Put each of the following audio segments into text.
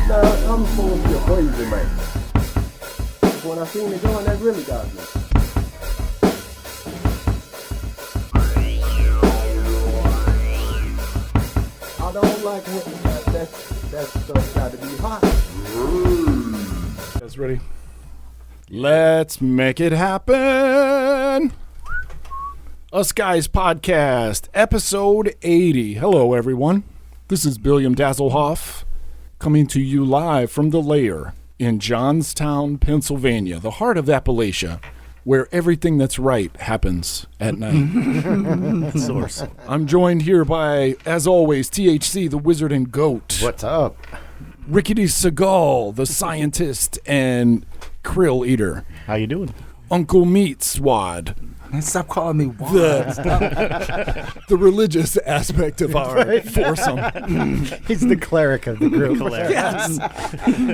Nah, I'm supposed to be a crazy man. When I seen it going, that really got me. I don't like that stuff got to be hot. You guys ready? Let's make it happen. Us Guys Podcast, episode 80. Hello, everyone. This is William Dazzlehoff coming to you live from the Lair in Johnstown, Pennsylvania, the heart of Appalachia, where everything that's right happens at night. Source. I'm joined here by, as always, THC, the wizard and goat. What's up? Rickety Seagal, the scientist and krill eater. How you doing? Uncle Meat Swad. Stop calling me Wad. The religious aspect of our foursome. He's the cleric of the group. Yes.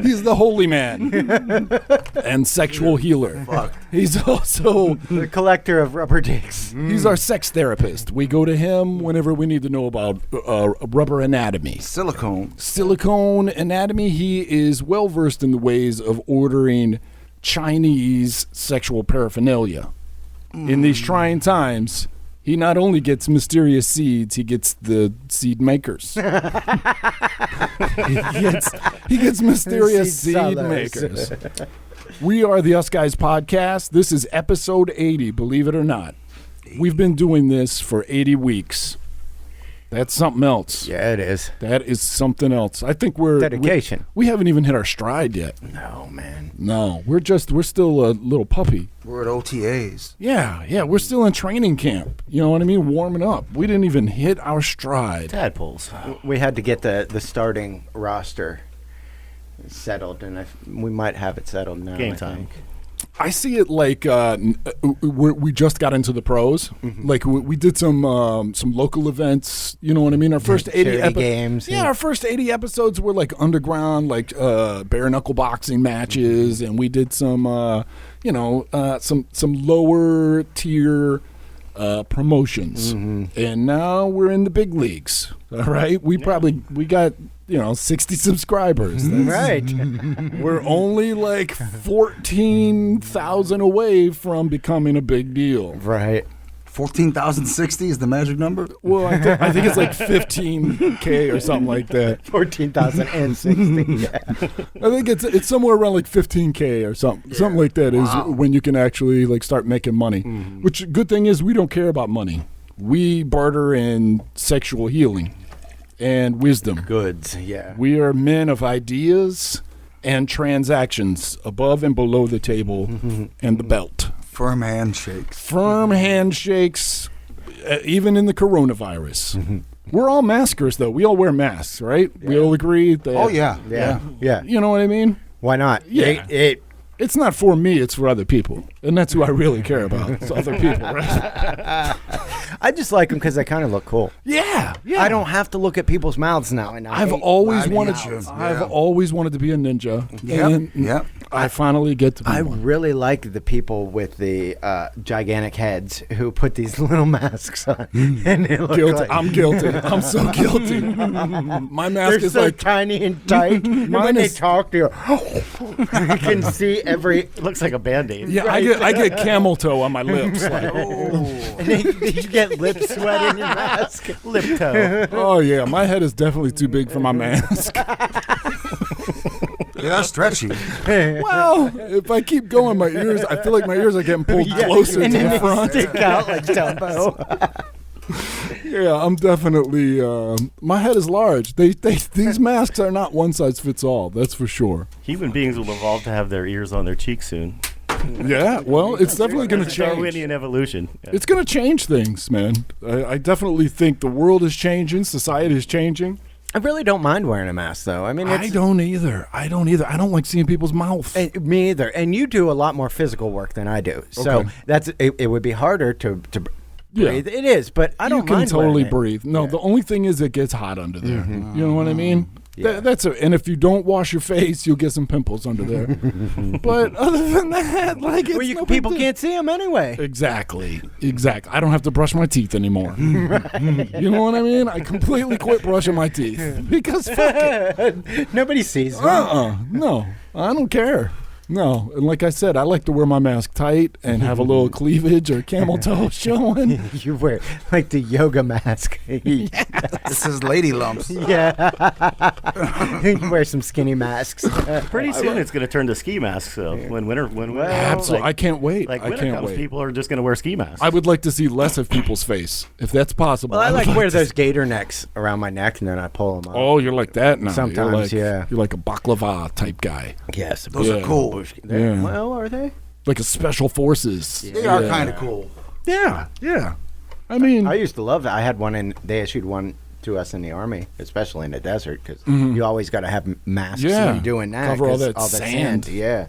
He's the holy man and sexual healer. Fuck. He's also The collector of rubber dicks. he's our sex therapist. We go to him whenever we need to know about rubber anatomy. Silicone anatomy. He is well versed in the ways of ordering Chinese sexual paraphernalia. In these trying times, he not only gets mysterious seeds, he gets the seed makers. he gets mysterious Seed seed sellers. makers. We are the Us Guys Podcast. This is episode 80, believe it or not. We've been doing this for 80 weeks. That's something else. Yeah, it is. That is something else. I think we're Dedication. We haven't even hit our stride yet. No, man. No, we're still a little puppy. We're at OTAs. Yeah, we're still in training camp. You know what I mean? Warming up. We didn't even hit our stride. Tadpoles. We had to get the starting roster settled, and we might have it settled now. Game I time. think. I see it like we just got into the pros. Like we did some local events. You know what I mean? Our first 80 Charity games. Yeah, our first 80 episodes were like underground, like bare knuckle boxing matches, and we did some some lower tier promotions. And now we're in the big leagues. All right, we got 60 subscribers. Right. We're only like 14,000 away from becoming a big deal. Right. 14,060 is the magic number? Well, I think it's like 15K or something like that. 14,060. Yeah. I think it's somewhere around like 15K or something. Something like that is when you can actually like start making money. Which good thing is we don't care about money. We barter in sexual healing and wisdom. Goods. Yeah. We are men of ideas and transactions above and below the table and the belt. Firm handshakes. Firm handshakes, even in the coronavirus. We're all maskers, though. We all wear masks, right? Yeah. We all agree that. Oh, yeah. Yeah. You know what I mean? Why not? Yeah. It's not for me, it's for other people. And that's who I really care about. It's other people, right? I just like them because they kind of look cool. Yeah. I don't have to look at people's mouths now. And I've always wanted to be a ninja. Yep. I finally get to be I one. really like the people with the gigantic heads who put these little masks on. And they look Guilty. like, I'm guilty. I'm so guilty. My mask they're is so like tiny and tight. And when they talk to you, you can see every. It looks like a Band-Aid. Yeah, Right. I get camel toe on my lips. Like, And you get lip sweat in your mask. Lip toe. oh yeah, my head is definitely too big for my mask. Yeah, stretchy. Well, if I keep going, my ears, I feel like my ears are getting pulled closer and to then the they front. stick out like Dumbo. Yeah, I'm definitely, my head is large. These masks are not one size fits all, that's for sure. Human beings will evolve to have their ears on their cheeks soon. Yeah, well, it's definitely going to That's change. Darwinian evolution. Yeah. It's going to change things, man. I definitely think the world is changing, society is changing. I really don't mind wearing a mask, though. I mean, I don't either. I don't like seeing people's mouth. Me either. And you do a lot more physical work than I do. So Okay. that's it would be harder to breathe. It is, but I don't mind You can totally wearing it. breathe. No, Yeah. the only thing is it gets hot under there. You know what I mean? Yeah. That's it. And if you don't wash your face, you'll get some pimples under there. But other than that, like, it's no big people deal. can't see them anyway. Exactly. I don't have to brush my teeth anymore. You know what I mean? I completely quit brushing my teeth because fuck it. Nobody sees them. No, I don't care. No, and like I said, I like to wear my mask tight and have a little cleavage or camel toe showing. You wear like the yoga mask. This is lady lumps. Yeah. You wear some skinny masks. Pretty soon it's going to turn to ski masks, though. When winter Absolutely, I can't wait. Like I winter can't comes, wait. people are just going to wear ski masks. I would like to see less of people's face, if that's possible. Well, I would like wear to those gator necks around my neck and then I pull them up. Oh, you're like that now. Sometimes, you're like a baklava type guy, yes. Those are cool. Yeah. Well, are they? like a special forces. They are kind of cool. Yeah. I mean, I used to love that. I had one and they issued one to us in the Army, especially in the desert, because you always got to have masks Yeah. when doing that. Cover all 'cause that sand. Yeah.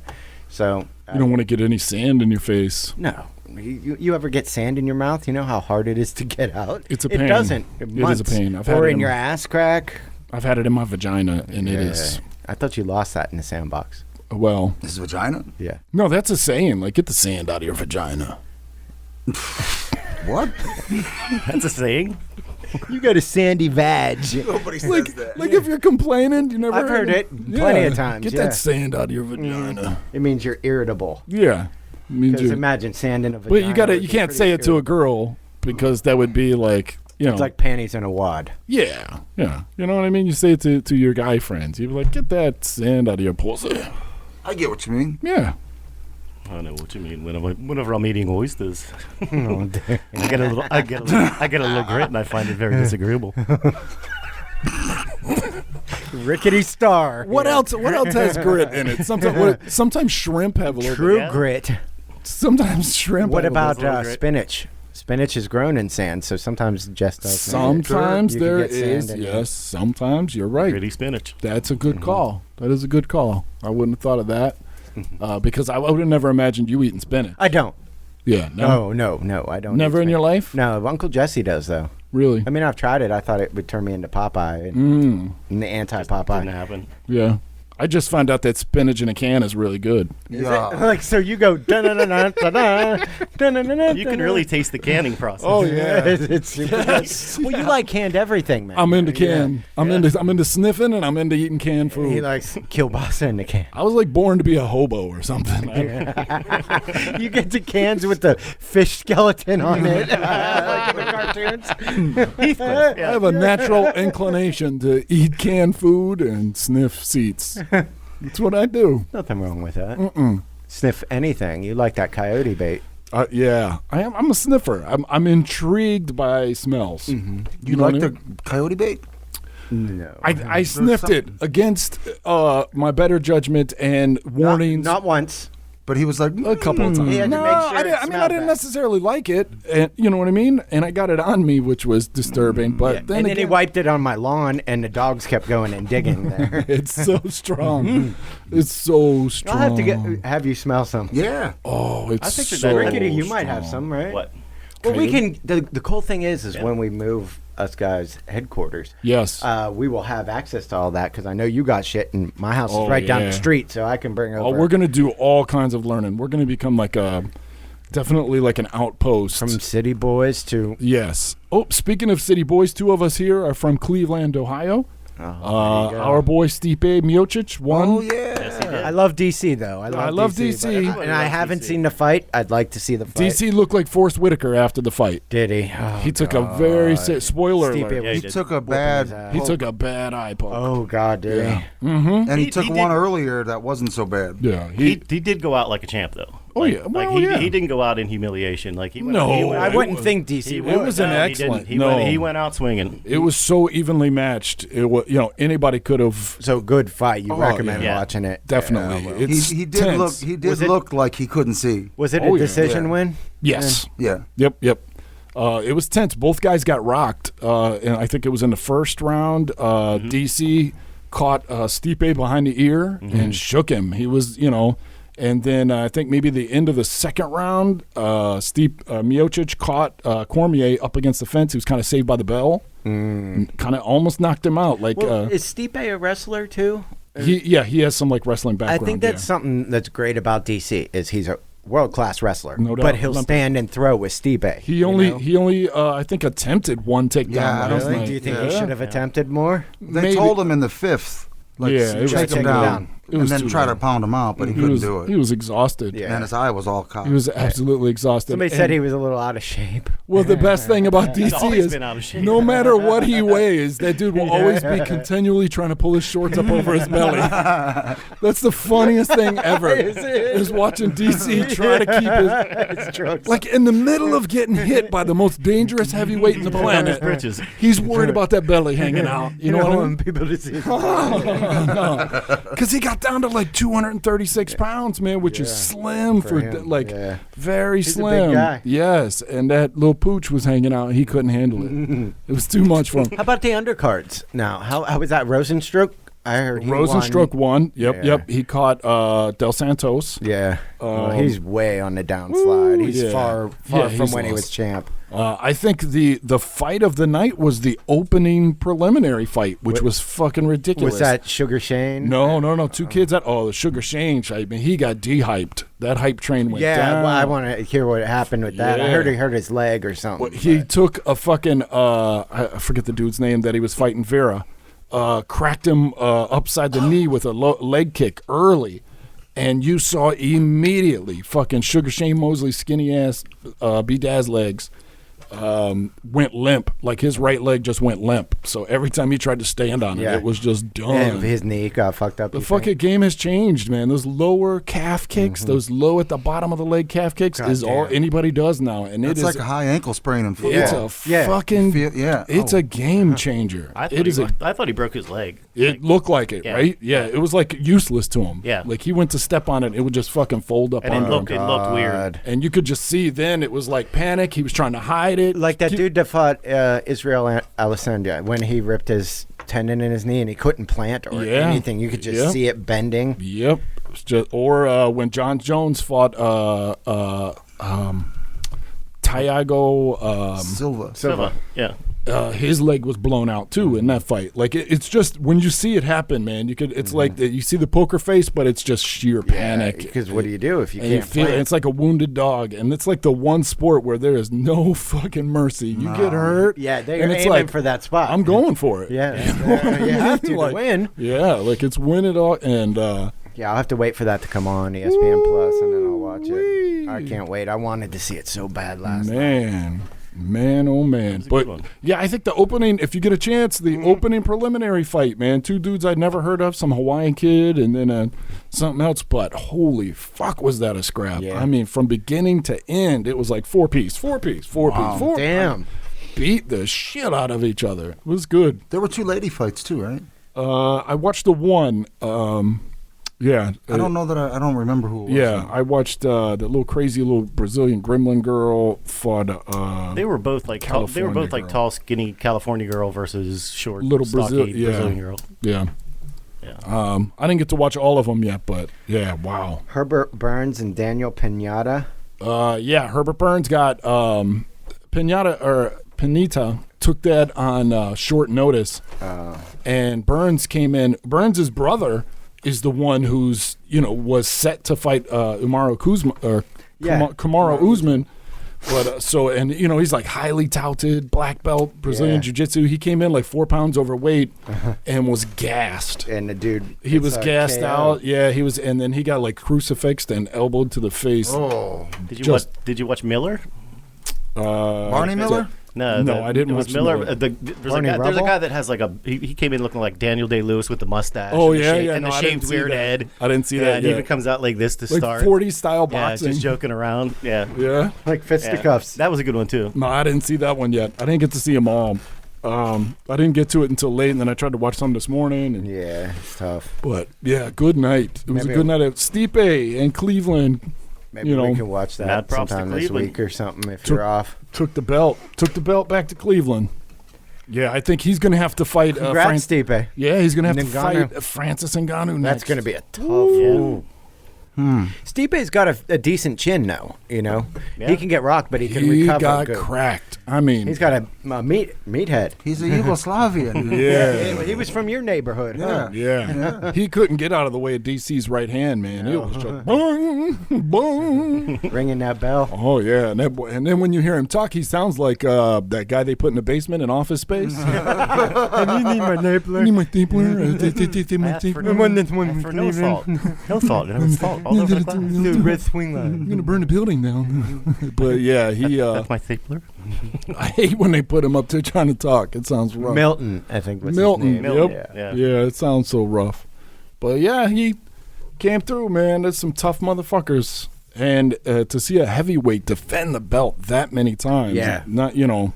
So you don't want to get any sand in your face. no. You ever get sand in your mouth? You know how hard it is to get out? It's a It pain. doesn't. It is a Months. pain. I've had or it in in your my- ass crack. I've had it in my vagina, and it is, I thought you lost that in the sandbox. well, This is vagina? Yeah. no, that's a saying. Like, get the sand out of your vagina. What? That's a saying. You got a sandy vag. Nobody says Like, that. like if you're complaining, you never. I've heard it plenty of times, Get yeah. that sand out of your vagina. It means you're irritable. Yeah, means Because you. imagine sand in a vagina. But would you be can't pretty say it to a irritable. girl because that would be like, you know, It's like panties in a wad. yeah. You know what I mean? You say it to your guy friends. You'd be like, get that sand out of your pussy. I get what you mean. Yeah. I know what you mean. Whenever I'm eating oysters, Oh, dear. I get a little grit, and I find it very disagreeable. Rickety star. What else? What else has grit in it? Sometimes shrimp have a little. True Yeah. grit. Sometimes shrimp. What have a about little- little grit. spinach? Spinach is grown in sand, so sometimes it just does. Sometimes You can there get sand is. in it. Yes. Sometimes you're right. Gritty spinach. That's a good call. That is a good call. I wouldn't have thought of that because I would have never imagined you eating spinach. I don't. Yeah. No. No, I don't. Never eat in your spinach. life. No, Uncle Jesse does though. Really. I mean, I've tried it. I thought it would turn me into Popeye and the Didn't anti-Popeye. happen. Yeah. I just found out that spinach in a can is really good. Yeah. Like so, you go. You You can really taste the canning process. Oh yeah. It's super good. Well, you like canned everything, man. I'm into can. I'm into sniffing and I'm into eating canned He food. likes kielbasa in the can. I was like born to be a hobo or something. You get the cans with the fish skeleton on it, like in the cartoons. I have a natural inclination to eat canned food and sniff seats. That's what I do. Nothing wrong with that. Sniff anything. You like that coyote bait. Yeah, I am. I'm a sniffer. I'm intrigued by smells. You know like what I the coyote bait? No. I sniffed it against my better judgment and warnings. Not once. But he was like, a couple of times. He had to No, make sure I it didn't smelled didn't bad. necessarily like it, and you know what I mean. And I got it on me, which was disturbing. But then and then he again, wiped it on my lawn, and the dogs kept going and digging there. it's so strong. It's so strong. I'll have to have you smell some. yeah. Oh, it's I think that so Rickety, you might have strong. some, right? What? Well, we can. The cool thing is when we move us guys headquarters, Yes. we will have access to all that because I know you got shit, and my house Oh, is right down yeah. the street, so I can bring over. Oh, we're gonna do all kinds of learning. We're gonna become like definitely like an outpost. from city boys to. Yes. Oh, speaking of city boys, two of us here are from Cleveland, Ohio. Oh, there you go. Our boy Stipe Miocic won. Oh, yeah. I love DC though. I love DC, DC. and I haven't seen the fight. I'd like to see the fight. DC looked like Forrest Whitaker after the fight. Did he? Oh, He took a very spoiler Stipe alert. Yeah, He did. took a Whooping his bad. ass. He took a bad eye poke. Oh God, did he? And he took he one did- earlier that wasn't so bad. Yeah, He did go out like a champ, though. Oh, Like- yeah. Like Well, yeah. he didn't go out in humiliation. Like he went. No, he went, I It wouldn't was- think DC. it would. was an no, he excellent- didn't. no. He went out swinging. it was so evenly matched. It was, anybody could have So good fight. You Oh, recommend yeah. watching it? definitely. Yeah, well. It's He did tense. look. He did Was it- look like he couldn't see. Was it Oh, a yeah. decision Yeah. win? Yes. Yeah. Yep. It was tense. Both guys got rocked, and I think it was in the first round. DC caught Stipe behind the ear and shook him. He was, and then I think maybe the end of the second round, Miocic caught Cormier up against the fence. He was kind of saved by the bell. Kind of almost knocked him out. Like, Well, is Stipe a wrestler too? he has some like wrestling background. I think that's yeah. something that's great about DC is he's a world-class wrestler, No doubt. but he'll stand and throw with Stipe. He only I think attempted one takedown Yeah, last Really? night. Do you think yeah. he should have attempted more? They Maybe. told him in the fifth, like, Yeah, it was take take him him down, down. It was and then too try to late. pound him out, but he He couldn't was do it. he was exhausted. Yeah. And his eye was all cocked. He was absolutely exhausted. Somebody said And- he was a little out of shape. Well, the best thing about He's DC always is been out of shape. no matter what he weighs, that dude will always be continually trying to pull his shorts up over his belly. That's the funniest thing ever. Is watching DC try to keep his Drugs. like in the middle of getting hit by the most dangerous heavyweight in the planet. britches. He's worried about that belly hanging out. You know what I mean? want people to see. Because he got down to like 236 pounds, man, which is slim for him, like yeah. very He's a big slim. guy. Yes, and that little pooch was hanging out. He couldn't handle it. It was too much for him. How about the undercards? Now, how was that? Rosenstruck? I heard he Rosenstruck won. won. Yep, Yeah. yep. He caught Del Santos. Yeah, well, he's way on the downslide. He's yeah. far Yeah, from he's when he was lost. champ. I think the fight of the night was the opening preliminary fight, which was fucking ridiculous. Was that Sugar Shane? No. Two kids that the Sugar Shane fight. I mean, he got de-hyped. That hype train went Yeah, down. well, I want to hear what happened with that. I heard Yeah. he hurt his leg or something. Well, he but- took a fucking I forget the dude's name that he was fighting Vera. Cracked him upside the knee with a leg kick early, and you saw immediately fucking Sugar Shane Mosley's skinny ass B-Daz legs went limp. Like his right leg just went limp. So every time he tried to stand on it, Yeah. it was just done. and his knee got fucked up. The you think? fucking game has changed, man. Those lower calf kicks, those low at the bottom of the leg calf kicks, God is all damn. anybody does now, and It's it is like a high ankle sprain in football. it's Yeah. a Yeah. fucking Yeah. it's Oh. a game changer. I thought, It is I thought he broke his leg. it looked like it, Yeah. right? Yeah, it was like useless to him. Yeah. like he went to step on it, it would just fucking fold up And under it looked, him. it looked weird. God. And you could just see then it was like panic. He was trying to hide it. Like that dude that fought Israel Alessandria when he ripped his tendon in his knee and he couldn't plant or Yeah. anything. You could just Yep. see it bending. Yep. It was just, or when John Jones fought Tiago. Silva. Silva. Yeah. His leg was blown out too in that fight. Like it's just when you see it happen, man. You could. It's like you see the poker face, but it's just sheer panic. Because what do you do if you And you can't feel plant? it's like a wounded dog, and it's like the one sport where there is no fucking mercy. You get hurt, Yeah, they're and it's aiming like for that spot. I'm going for it. Yeah, you have to Like, win. Yeah, like it's win it all, and Yeah, I'll have to wait for that to come on ESPN Plus, and then I'll watch it. I can't wait. I wanted to see it so bad last night. Man, oh man! a But good one. yeah, I think the opening, if you get a chance, the opening preliminary fight, man, two dudes I'd never heard of, some Hawaiian kid, and then something else. But holy fuck, was that a scrap? Yeah. I mean, from beginning to end, it was like four piece. Damn. Beat the shit out of each other. It was good. There were two lady fights too, right? I watched the one. Yeah, I don't know that I don't remember who it was. Yeah, I watched the little crazy little Brazilian gremlin girl fought. They were both like tall, they were California both like girl. tall, skinny California girl versus short, Little stocky yeah. Brazilian girl. Yeah. Yeah. I didn't get to watch all of them yet, but yeah, wow. Herbert Burns and Daniel Pinata. Yeah, Herbert Burns got Pinita took that on short notice, and Burns came in. Burns' brother is the one who's was set to fight Kamaru Usman. But he's like highly touted black belt Brazilian Yeah. jiu-jitsu. He came in like 4 pounds overweight and was gassed. And the dude. He was gassed KO. out. Yeah, he was, and then he got like crucifixed and elbowed to the face. Oh, Did you watch Miller? Barney Miller? No, I didn't It was watch Miller. Miller. There's Barney a Rubble? guy that has like he came in looking like Daniel Day-Lewis with the mustache. Oh, and the yeah, shaved- yeah, and no, the I didn't shaved see weird that. head. I didn't see Yeah, that and yet. he comes out like this to Like start. 40 style Yeah, boxing. just joking around. Yeah. Yeah. Like Yeah. fisticuffs. That was a good one too. No, I didn't see that one yet. I didn't get to see them all. I didn't get to it until late, and then I tried to watch some this morning. And, Yeah, it's tough. But yeah, good night. It was Maybe a good night at Stipe and Cleveland. Maybe we can watch that Mad props to sometime this Cleveland. week or something if Took- you're off. Took the belt back to Cleveland. Yeah, I think he's going to have to fight. Congrats, Stipe. Yeah, he's going to have to Ngannou. fight Francis Ngannou next. That's going to be a tough. Yeah. Stipe's got a decent chin now, you know. Yeah. He can get rocked, but he can He recover got good. cracked. I mean, He's got a meathead. He's a Yugoslavian. yeah. He was from your neighborhood. Huh? Yeah. He couldn't get out of the way of DC's right hand, man. It was just boom, boom. Ringing that bell. Oh yeah, and then when you hear him talk, he sounds like that guy they put in the basement in Office Space. You need my stapler. I need my stapler. I asked for no salt. No salt. There was salt all over the glass. Red swing line. I'm gonna burn the building down. But yeah, he. That's my stapler. I hate when they put him up there trying to talk. It sounds rough. Milton, I think was Milton. his name. Yep. Yeah. Yeah, it sounds so rough. But yeah, he came through, man. There's some tough motherfuckers. And to see a heavyweight defend the belt that many times, Yeah. not, you know.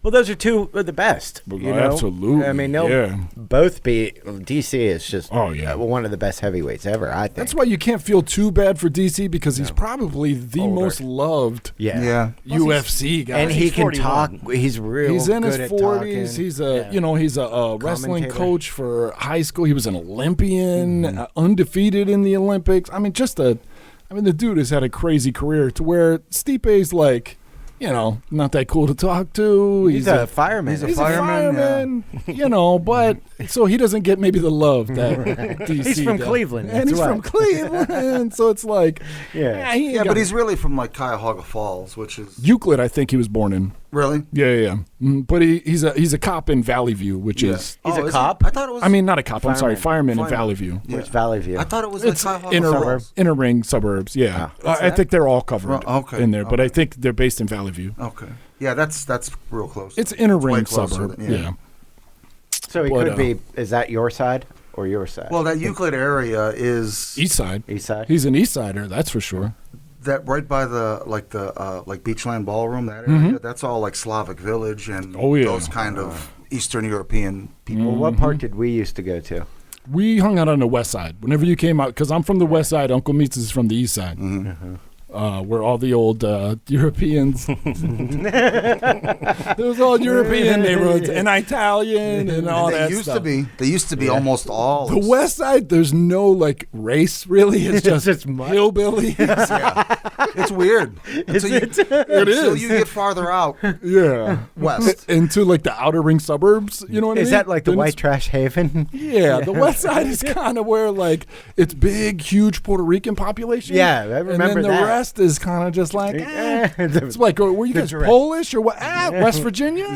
Well, those are two of the best. Well, You know? absolutely, I mean, they'll yeah. both be. DC is just one of the best heavyweights ever, I think. That's why you can't feel too bad for DC because he's probably the Older. most loved Yeah. UFC guy. And he can 41. talk. He's real He's in good his at 40s. talking. He's a wrestling Commentator. coach for high school. He was an Olympian, undefeated in the Olympics. I mean, the dude has had a crazy career to where Stipe's like, you know, not that cool to talk to. He's a fireman. He's a He's fireman, you know, but so he doesn't get maybe the love that DC He's from does. Cleveland, And that's he's why. from Cleveland, so it's like, Yeah. he ain't Yeah, got- but he's really from like Cuyahoga Falls, which is Euclid, I think he was born in. really. Yeah. But he's a cop in Valley View, which is, He's a is cop? he? I thought it was. I mean, not a cop. I'm sorry, fireman in Fireman. Valley View. Yeah. Where's Valley View? I thought it was It's like Cuyahoga inner Falls. inner ring suburbs. Yeah, I think they're all covered Okay, in there, but okay. I think they're based in Valley View. Okay. Yeah, that's real close. It's inner way ring closer suburb. than- Yeah. So he But, could be. Is that your side or your side? Well, that Euclid area is East Side. East side. He's an East Sider, that's for sure. that right by the Beachland Ballroom. That area, that's all like Slavic Village and Oh, yeah. those kind of Eastern European people. Well, what part did we used to go to? We hung out on the West Side. Whenever you came out, because I'm from the West Side, Uncle Meats is from the East Side. Where all the old Europeans. Those old European neighborhoods and Italian and all They that used stuff. to be. They used to be almost all. The West Side, there's no like race really. It's just hillbillies. It's weird. Until It Until is. you get farther out Yeah. west. Into like the outer ring suburbs. You know what I mean? Is that like the Then white it's- trash haven? Yeah, the West Side is kind of where like it's big, huge Puerto Rican population. Yeah, I remember And then the that. rest is kind of just like, it's like, were you guys direct. Polish or what? West Virginia?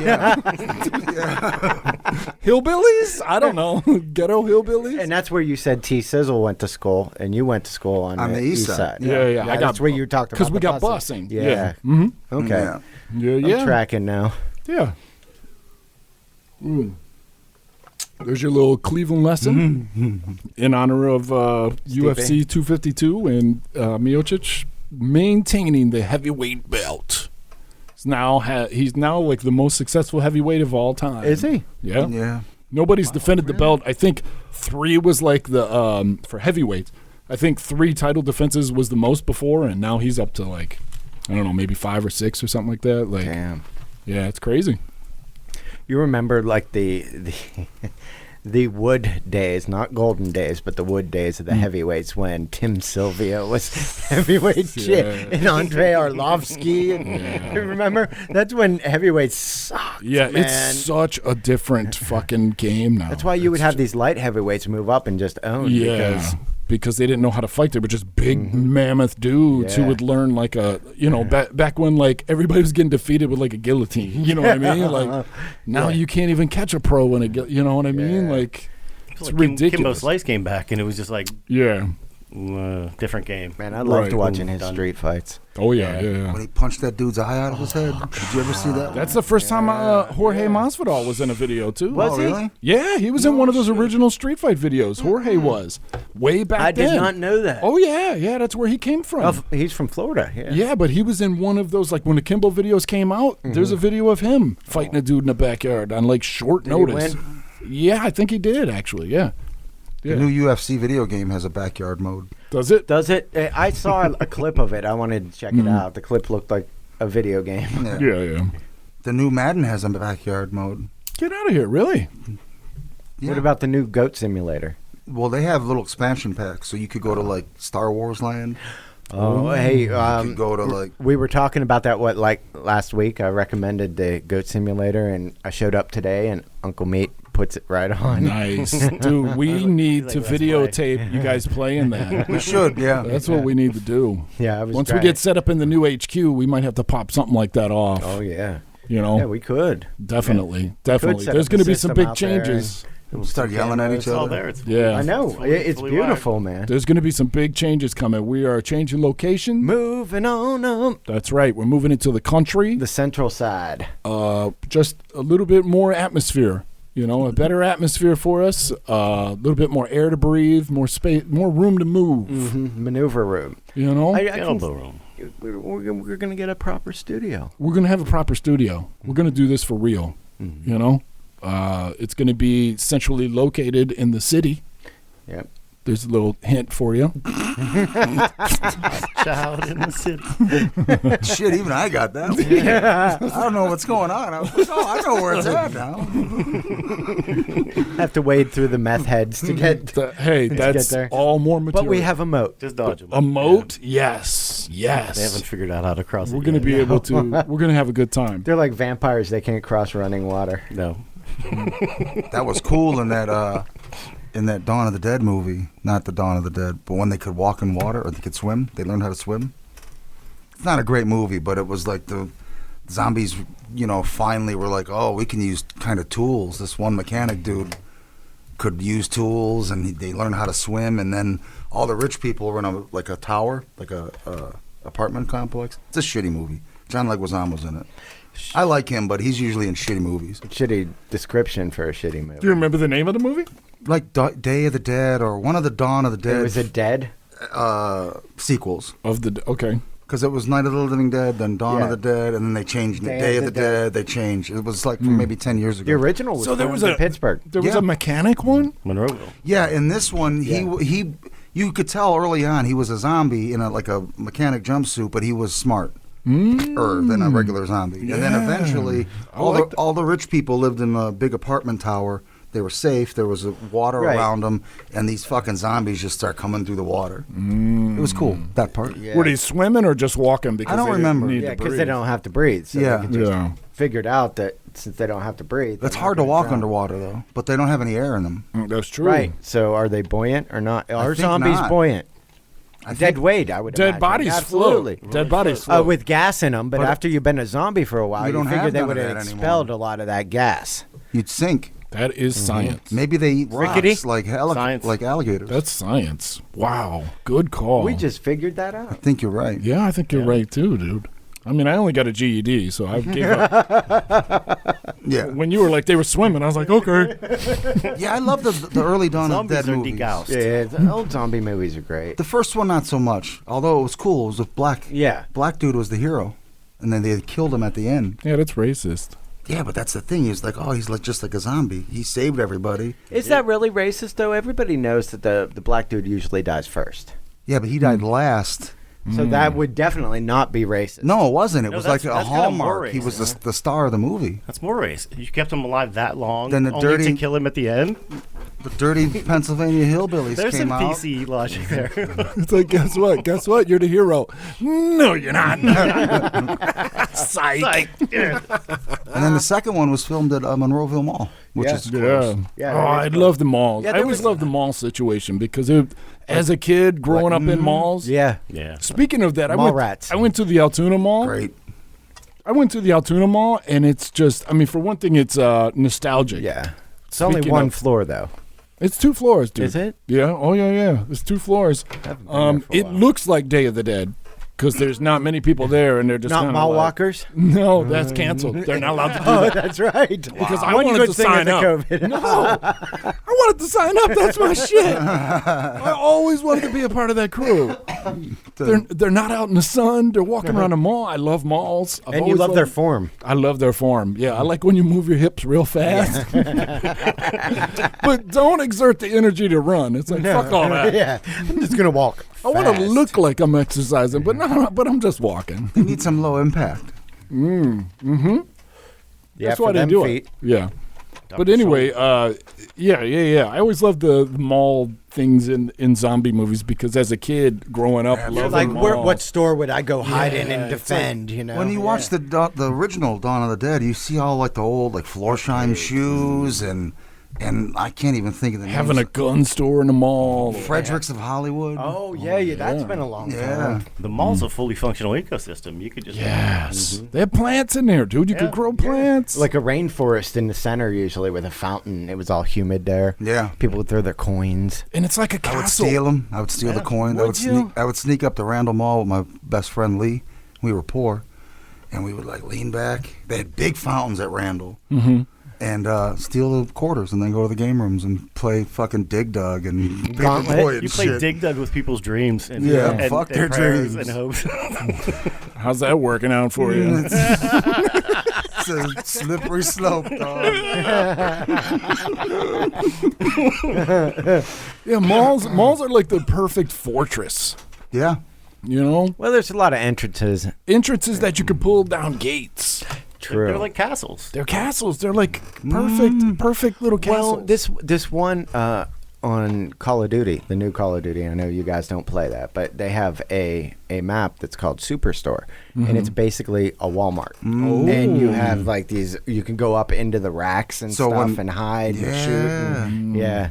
Hillbillies? I don't know. Ghetto hillbillies? And that's where you said T. Sizzle went to school, and you went to school on the east side. Yeah. I got that's where you talked about because we the got busing. busing. Yeah. Mm-hmm. Okay. Yeah. I'm tracking now. Yeah. There's your little Cleveland lesson in honor of UFC 252 and Miocic maintaining the heavyweight belt. He's now like the most successful heavyweight of all time. Is he? Yeah. Yeah. Nobody's defended the belt. I think 3 was like the for heavyweight. I think 3 title defenses was the most before, and now he's up to like, I don't know, maybe 5 or 6 or something like that. Like, Damn. yeah, it's crazy. You remember like the the Wood days, not golden days, but the Wood days of the heavyweights when Tim Sylvia was heavyweight shit and Andre Arlovsky. And, you remember? That's when heavyweights sucked, Yeah, man. it's such a different fucking game now. That's why you would have these light heavyweights move up and just own. Yeah, because they didn't know how to fight. They were just big mammoth dudes who Yeah. would learn like back when like everybody was getting defeated with like a guillotine. You know what I mean? Like now you can't even catch a pro in a you know what I mean? Like it's Like ridiculous. Kimbo Slice came back, and it was just like Yeah. different game. Man, I loved Right. watching his Done. street fights. Oh yeah. When he punched that dude's eye out of his head. Did you ever see that? That's the first time Jorge Masvidal was in a video too. Oh, really? Yeah, he was in one of those original street fight videos. Jorge was way back I then. did not know that. Oh yeah, that's where he came from. He's from Florida. Yeah. Yeah, but he was in one of those, like when the Kimbo videos came out, there's a video of him fighting a dude in the backyard on like short he notice. win? Yeah, I think he did actually, yeah. The new UFC video game has a backyard mode. Does it? Does it? I saw a clip of it. I wanted to check it out. The clip looked like a video game. Yeah. The new Madden has a backyard mode. Get out of here, really? Yeah. What about the new Goat Simulator? Well, they have little expansion packs, so you could go to like Star Wars Land. Oh, hey, You could go to like. we were talking about that last week. I recommended the Goat Simulator, and I showed up today, and Uncle Meat puts it right on. Nice. Dude, we need to Let's play. videotape you guys playing that. We should, yeah. That's what we need to do. Yeah, I was Once trying. we get set up in the new HQ, we might have to pop something like that off. Oh yeah, You know, yeah, we could. definitely. set There's up going to a be some system big out there changes. We'll start yelling at each It's all other. there. It's Yeah. I know fully- it's fully beautiful, man. There's going to be some big changes coming. We are changing location. Moving on up That's right. We're moving into the country. the central side. Just a little bit more atmosphere. You know, a better atmosphere for us. A little bit more air to breathe, more space, more room to move. Maneuver room. You know, I can, Elbow room. we're going to get a proper studio. we're going to have a proper studio. We're going to do this for real. You know, it's going to be centrally located in the city. Yep. There's a little hint for you. Child in the city. Shit, even I got that. I don't know what's going on. I was like, I know where it's at now. Have to wade through the meth heads to get. Hey, get that's there. all more material. But we have a moat. Just dodge them. a moat. Yes, yes. They haven't figured out how to cross it We're going to yet. be able to. We're going to have a good time. They're like vampires. They can't cross running water. No. That was cool in that Dawn of the Dead movie. Not the Dawn of the Dead, but when they could walk in water or they could swim. They learned how to swim. It's not a great movie, but it was like the zombies, finally were like, oh, we can use kind of tools. This one mechanic dude could use tools, and they learned how to swim. And then all the rich people were in a tower, like a apartment complex. It's a shitty movie. John Leguizamo was in it. I like him, but he's usually in shitty movies. Shitty description for a shitty movie. Do you remember the name of the movie? Like Day of the Dead or one of the Dawn of the Dead It was a dead. sequels. Okay. Because it was Night of the Living Dead, then Dawn Yeah. of the Dead, and then they changed it. Day of the Dead. They changed. It was like from maybe 10 years ago. The original was So there filmed was in a Pittsburgh. There was Yeah. a mechanic one. Monroeville. Yeah, in this one, Yeah. you could tell early on he was a zombie in a mechanic jumpsuit, but he was smart. Than a regular zombie. And then Yeah. eventually, I like all the rich people lived in a big apartment tower. They were safe. There was water Right. around them, and these fucking zombies just start coming through the water. It was cool, that part. Yeah. Were they swimming or just walking? Because I don't they didn't remember. need Yeah, to because they breathe? don't have to breathe. So Yeah. they can just Yeah. figured out that since they don't have to breathe. It's they're hard not to gonna walk drown. underwater, though. But they don't have any air in them. That's true. Right. So are they buoyant or not? Are think zombies not. buoyant? I Dead think- weight, I would Dead imagine. bodies Absolutely. float. Dead bodies float. With gas in them, but But after you've been a zombie for a while, You you don't figure have they none would of have that expelled anymore. a lot of that gas. You'd sink. That is science. Maybe they eat Rickety? rocks like Science. like alligators. That's science. Wow. Good call. We just figured that out. I think you're right. Yeah, I think you're right too, dude. I mean, I only got a GED, so I gave up. Yeah, When you were like, they were swimming, I was like, okay. yeah. I love the early Dawn of the Zombies Dead are movies. degaused. Yeah, the old zombie movies are great. The first one, not so much. Although it was cool. It was with black. Yeah. Black dude was the hero, and then they killed him at the end. Yeah, that's racist. Yeah, but that's the thing. He's like, oh, he's like just like a zombie. He saved everybody. Is that really racist, though? Everybody knows that the black dude usually dies first. Yeah, but he died last. So that would definitely not be racist. No, it wasn't. It No, was like that's a kinda more hallmark. He was racist. the star of the movie. That's more race. You kept him alive that long, Then the only dirty- to kill him at the end. The dirty Pennsylvania hillbillies There's came some out. PC logic there. It's like, guess what? Guess what? You're the hero. No, you're not. Psych. Like, yeah. And then the second one was filmed at Monroeville Mall, which Yeah. is Yeah. Yeah, Oh, there is I love the malls. Yeah, I there always was- loved the mall situation because as a kid growing up in malls. Yeah. Yeah. Speaking of that, Mall rats. I went to the Altoona Mall. great. I went to the Altoona Mall, and it's just, I mean, for one thing, it's nostalgic. Yeah. It's only Speaking one of- floor, though. It's 2 floors, dude. Is it? Yeah. Oh, yeah. It's 2 floors. Haven't been there for a It while. looks like Day of the Dead because there's not many people there, and they're just Not kinda mall like- walkers? No, that's canceled. They're not allowed to do Oh, that. that's right. Because I One wanted good to thing sign of up. the COVID. No, I wanted to sign up. That's my shit. I always wanted to be a part of that crew. They're not out in the sun. They're walking around a mall. I love malls. I've And you always love their loved- form. I love their form. Yeah, I like when you move your hips real fast. But don't exert the energy to run. It's like fuck all that. Yeah. I'm just going to walk. I want to fast. look like I'm exercising, but no, but I'm just walking. They need some low impact. Yeah, That's for why they them do feet. it. Yeah. But anyway, yeah. I always loved the mall things in zombie movies because as a kid growing up, loving like mall. what store would I go hide in and defend? You know, When you watch the original Dawn of the Dead, you see all like the old like Florsheim shoes and I can't even think of the having names. a gun store in the mall. Fredericks of Hollywood. Oh yeah, that's been a long time. The mall's a fully functional ecosystem. You could just They have plants in there, dude. You could grow plants. Like a rainforest in the center, usually with a fountain. It was all humid there. Yeah. People would throw their coins. And it's like a I would castle. steal them. I would steal the coins. I would sneak up to Randall Mall with my best friend Lee. We were poor, and we would like lean back. They had big fountains at Randall. Mm-hmm. And steal the quarters and then go to the game rooms and play fucking Dig Dug and Gauntlet. Paperboy and You play shit. Dig Dug with people's dreams and, Yeah, fuck their prayers dreams. and hopes. How's that working out for you? It's a slippery slope, dog. Yeah, malls are like the perfect fortress. Yeah. You know, Well, there's a lot of entrances. entrances that you could pull down gates. True. They're like castles. They're castles. They're like perfect little castles. Well, this one on Call of Duty, the new Call of Duty. I know you guys don't play that, but they have a map that's called Superstore, and it's basically a Walmart. And you have like these. You can go up into the racks and So stuff when- and hide and shoot. And, yeah.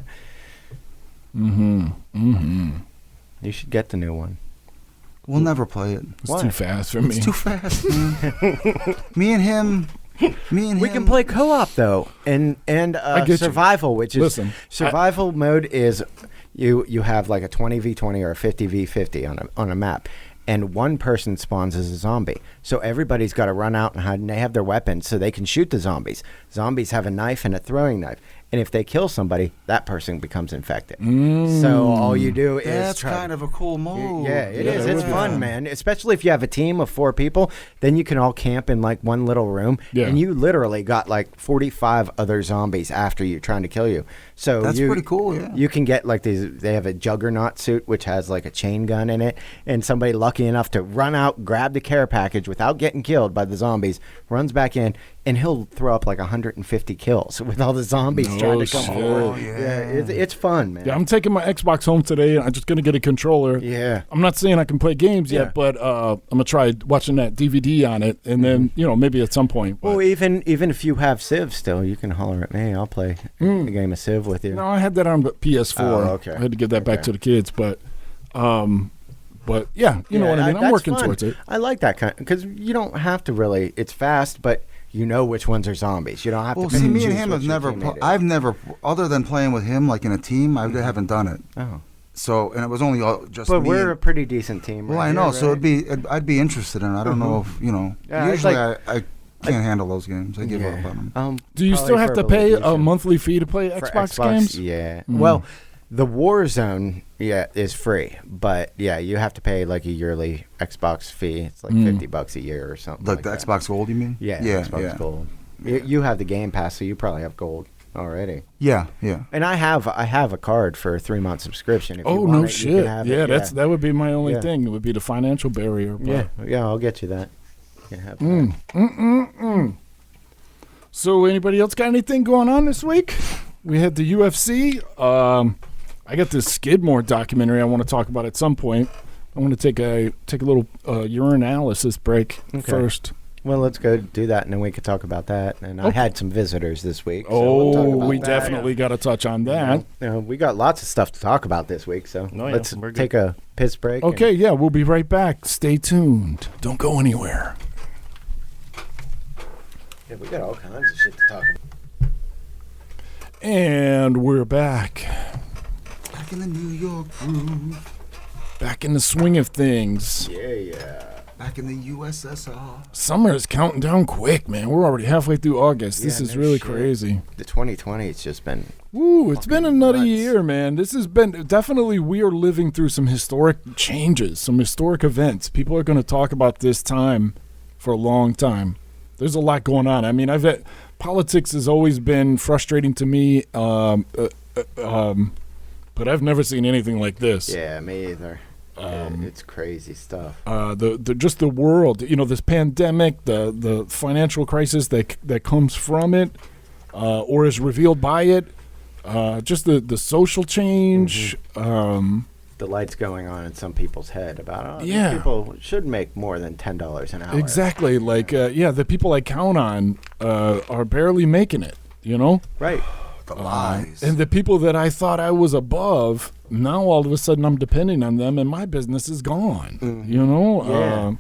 You should get the new one. We'll never play it. It's too fast for me. It's too fast, man. Me and him. We can play co-op though, and get you. survival, which is Listen, survival mode is you have like a 20v20 or a 50v50 on a map, and one person spawns as a zombie. So everybody's got to run out and hide, and they have their weapons so they can shoot the zombies. Zombies have a knife and a throwing knife. And if they kill somebody, that person becomes infected. So all you do is That's kind of a cool mode. Yeah, it is. It's fun, man. Especially if you have a team of 4 people, then you can all camp in like one little room, and you literally got like 45 other zombies after you trying to kill you. So That's pretty cool, yeah. You can get like these. They have a juggernaut suit which has like a chain gun in it, and somebody lucky enough to run out, grab the care package without getting killed by the zombies, runs back in, and he'll throw up like 150 kills with all the zombies trying to come shit. forward. Yeah. It's fun, man. Yeah, I'm taking my Xbox home today, and I'm just gonna get a controller. Yeah. I'm not saying I can play games Yeah. yet, but I'm gonna try watching that DVD on it, and then maybe at some point. But. Well, even if you have Civ still, you can holler at me. I'll play a game of Civ with you. No, I had that on the PS4. Oh, okay. I had to give that back to the kids, but yeah, you know what I mean. I'm that's working fun. towards it. I like that kind because you don't have to really. It's fast, but you know which ones are zombies. You don't have Well, to. see, pick me and choose him which have your never. teammate is. I've never, other than playing with him, like in a team, I haven't done it. Oh, So, and it was only just but me. we're a and, pretty decent team. well, right I know. here, So right? I'd be interested in it. I don't know if Yeah, I'd usually like- I can't handle those games. I give up on them. Do you still have to pay a monthly fee to play For Xbox games? Yeah. Well, the Warzone, is free, but yeah, you have to pay like a yearly Xbox fee. It's like $50 a year or something. Like like the that. Xbox Gold, you mean? Yeah, yeah, Xbox yeah. Gold. You have the Game Pass, so you probably have Gold already. Yeah, yeah. And I have a card for a 3-month subscription. If you Oh want no it, you shit! can have Yeah, it. that would be my only Yeah. thing. It would be the financial barrier. But. Yeah, I'll get you that. You can have that. So, anybody else got anything going on this week? We had the UFC. I got this Skidmore documentary I want to talk about at some point. I want to take a little urinalysis break first. Well, let's go do that, and then we could talk about that. And I had some visitors this week. So Oh, we'll talk about we that. definitely got to touch on that. We got lots of stuff to talk about this week, so Oh, yeah, let's we're good. take a piss break. Okay, yeah, we'll be right back. Stay tuned. Don't go anywhere. Yeah, we got all kinds of shit to talk about. And we're back. Back in the New York groove. Back in the swing of things. Yeah. Back in the USSR. Summer is counting down quick, man. We're already halfway through August. This Yeah, is no really shit. crazy. The 2020 has just been. Woo, it's been a Fucking nutty nuts. year, man. This has been definitely, we are living through some historic changes, some historic events. People are going to talk about this time for a long time. There's a lot going on. I mean, politics has always been frustrating to me, but I've never seen anything like this. Yeah, me either. It's crazy stuff. Just the world, this pandemic, the financial crisis that comes from it. or is revealed by it. Just the social change. The lights going on in some people's head about, these Yeah. people should make more than $10 an hour. Exactly. Like, the people I count on are barely making it, you know? Right. The lies. And the people that I thought I was above, now all of a sudden I'm depending on them and my business is gone, you know?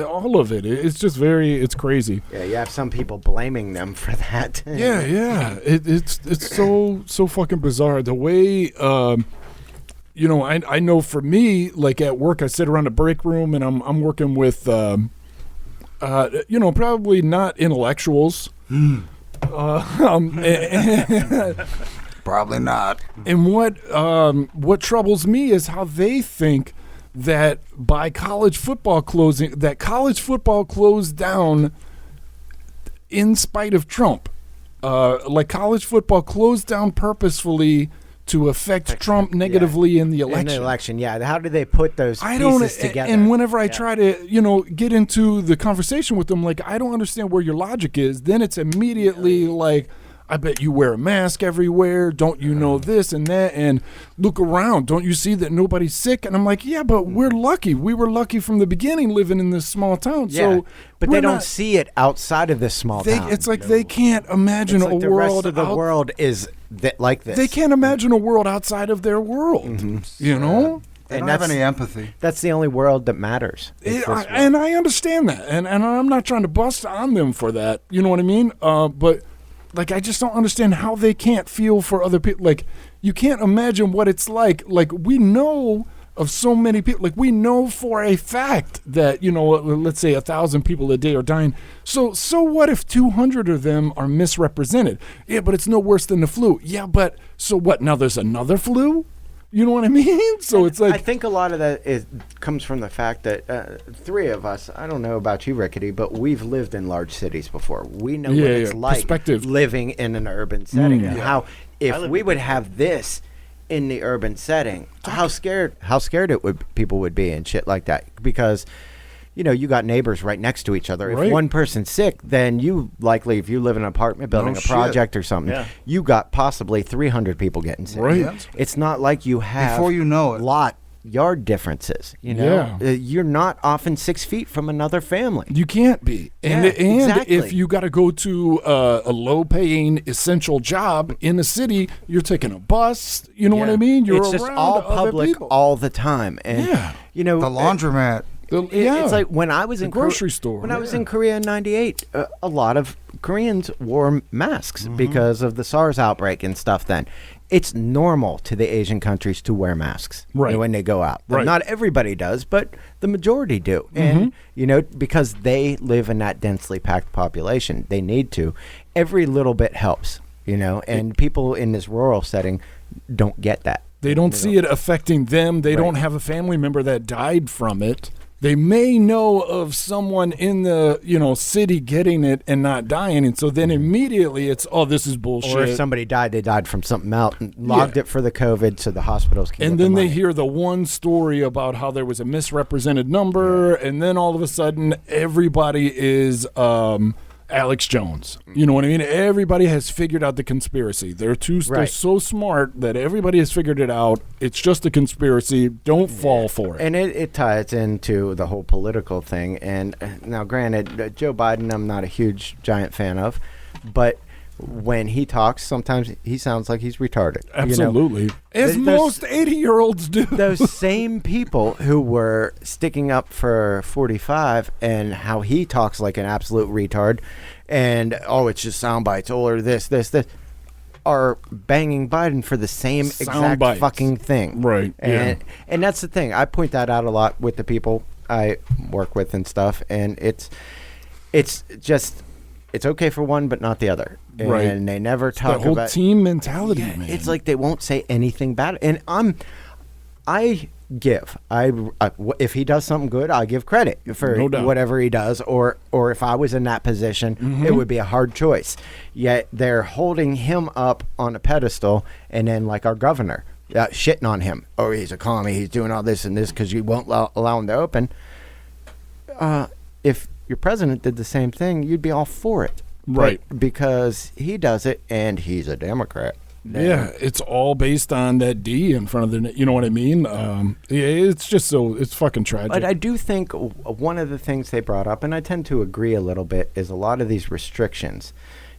All of it. It's just it's crazy. Yeah, you have some people blaming them for that. Yeah. It's so fucking bizarre. The way, you know, I know for me, like at work, I sit around a break room and I'm working with, you know, probably not intellectuals. Probably not. And what troubles me is how they think that by college football closing, that college football closed down in spite of Trump. Like college football closed down purposefully to affect Trump negatively in the election. In the election, yeah. How do they put those pieces together? And whenever I try to, you know, get into the conversation with them, like, I don't understand where your logic is, then it's immediately like, I bet you wear a mask everywhere. Don't you know this and that? And look around. Don't you see that nobody's sick? And I'm like, yeah, but we're lucky. We were lucky from the beginning living in this small town. Yeah, So, but they don't see it outside of this small town. It's like they can't imagine It's like a the world rest of the world is like this. They can't imagine a world outside of their world. You know? They And don't have that's- any empathy. That's the only world that matters. is this world. And I understand that, and I'm not trying to bust on them for that. You know what I mean? But like, I just don't understand how they can't feel for other people. Like, you can't imagine what it's like. Like, we know of so many people. Like, we know for a fact that, you know, let's say 1,000 people a day are dying. So what if 200 of them are misrepresented? Yeah, but it's no worse than the flu. Yeah, but so what? Now there's another flu? You know what I mean? So it's like, I think a lot of that comes from the fact that three of us, I don't know about you, Rickety, but we've lived in large cities before. We know what it's like perspective. living in an urban setting. And how, if live we in would have this in the urban setting, how scared people would be and shit like that. Because, you know, you got neighbors right next to each other. If Right. one person's sick, then you likely, if you live in an apartment building, No a shit. project or something, Yeah. you got possibly 300 people getting sick. Right. Yeah. It's not like you have Before you know it. yard differences. You know, Yeah. You're not often 6 feet from another family. you can't be. And, Yeah, and exactly. if you got to go to a low-paying essential job in the city, you're taking a bus. You know what I mean? You're it's just around all other public people. all the time, and Yeah. you know The laundromat. It's like when I was in grocery store. When I was in Korea in '98, a lot of Koreans wore masks because of the SARS outbreak and stuff. Then it's normal to the Asian countries to wear masks Right. when they go out. Right. Not everybody does, but the majority do. And you know, because they live in that densely packed population, they need to. Every little bit helps. You know, and people in this rural setting don't get that. They don't see it affecting them. They don't have a family member that died from it. They may know of someone in the, you know, city getting it and not dying, and so then immediately it's, oh, this is bullshit. Or if somebody died, they died from something else and logged it for the COVID so the hospitals can and get then the they money. hear the one story about how there was a misrepresented number, and then all of a sudden everybody is Alex Jones. You know what I mean? Everybody has figured out the conspiracy. They're Right. so smart that everybody has figured it out. It's just a conspiracy. Don't fall for it. And it ties into the whole political thing. And now, granted, Joe Biden, I'm not a huge, giant fan of, but when he talks, sometimes he sounds like he's retarded. Absolutely. As There's- most 80-year-olds do. Those same people who were sticking up for 45 and how he talks like an absolute retard and, oh, it's just sound bites or this, are banging Biden for the same Sound exact bites. fucking thing. Right, And that's the thing. I point that out a lot with the people I work with and stuff. And it's just, it's okay for one, but not the other. Right. And they never The talk whole about team mentality, yeah, man. it's like they won't say anything bad. And I give. If he does something good, I'll give credit for No doubt. whatever he does. Or if I was in that position, it would be a hard choice. Yet they're holding him up on a pedestal, and then like our governor, shitting on him. Oh, he's a commie. He's doing all this and this because you won't allow him to open. If your president did the same thing, you'd be all for it. Right. Because he does it, and he's a Democrat. Yeah, it's all based on that D in front of the, you know what I mean? It's just so, it's fucking tragic. But I do think one of the things they brought up, and I tend to agree a little bit, is a lot of these restrictions.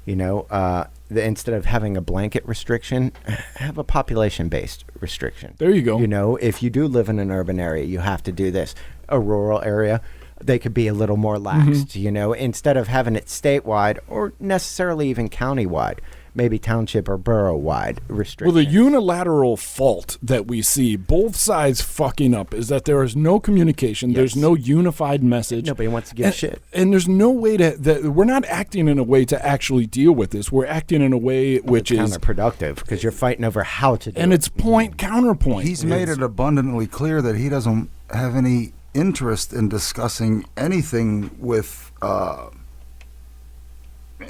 You know, instead of having a blanket restriction, have a population-based restriction. There you go. You know, if you do live in an urban area, you have to do this. A rural area, they could be a little more laxed, you know, instead of having it statewide or necessarily even countywide. Maybe township or borough-wide restrictions. Well, the unilateral fault that we see, both sides fucking up, is that there is no communication. Yes. There's no unified message. Nobody wants to give a shit. And there's no way that we're not acting in a way to actually deal with this. We're acting in a way which is counterproductive because you're fighting over how to do it. And it's point counterpoint. He's made it abundantly clear that he doesn't have any interest in discussing anything with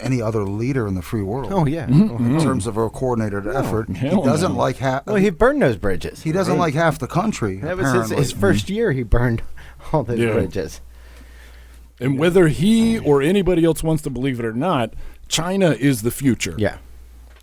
any other leader in the free world. Oh, yeah. In terms of a coordinated effort. He doesn't like half. Well, he burned those bridges. He doesn't like half the country. That was his first year he burned all those bridges. And whether he or anybody else wants to believe it or not, China is the future. Yeah.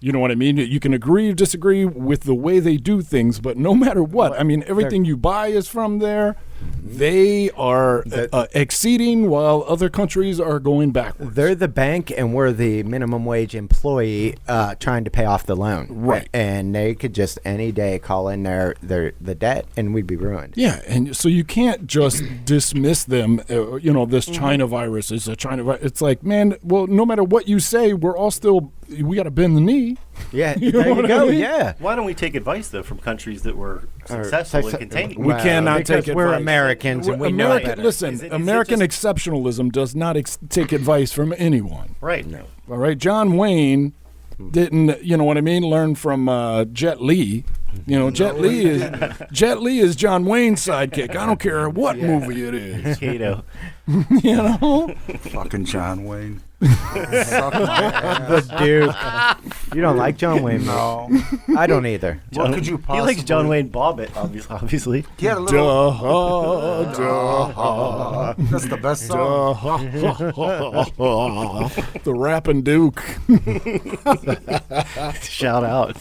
You know what I mean? You can agree or disagree with the way they do things, but no matter what, I mean, everything you buy is from there. They are exceeding while other countries are going backwards. They're the bank, and we're the minimum wage employee trying to pay off the loan. Right. And they could just any day call in the debt, and we'd be ruined. Yeah, and so you can't just dismiss them. You know, this China virus is a China virus. It's like, man, well, no matter what you say, we got to bend the knee. Yeah, You there know you what go. I mean? Yeah. Why don't we take advice, though, from countries that were successful in containing We cannot because take we're advice. Americans, and we know better. Listen, Is it American just- exceptionalism does not take advice from anyone. Right. No. All right, John Wayne didn't, you know what I mean, learn from Jet Li. You know, Jet Li is John Wayne's sidekick. I don't care what movie it is. Kato. You know, Fucking John Wayne. Suck my ass. The Duke. You don't like John Wayne? No. I don't either. What could you He possibly... likes John Wayne Bobbitt, obviously. He had a little... That's the best song. The Rappin' Duke. Shout out.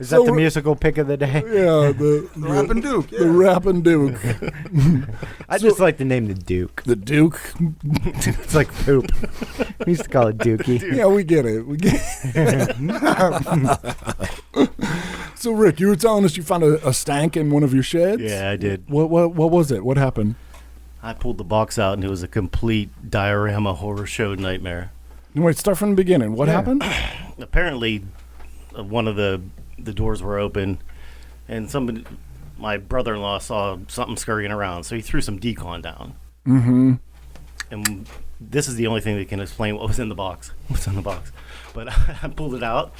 Is that the musical pick of the day? Yeah, the Rappin' Duke. The Rappin' Duke. I just like the name the Duke. The Duke. It's like poop. We used to call it Dookie. Yeah, we get it. So, Rick, you were telling us you found a stank in one of your sheds? Yeah, I did. What was it? What happened? I pulled the box out, and it was a complete diorama horror show nightmare. Wait, start from the beginning. What happened? Apparently, one of the doors were open, and my brother-in-law saw something scurrying around, so he threw some decon down. Mm-hmm. And this is the only thing that can explain what was in the box. What's in the box? But I pulled it out,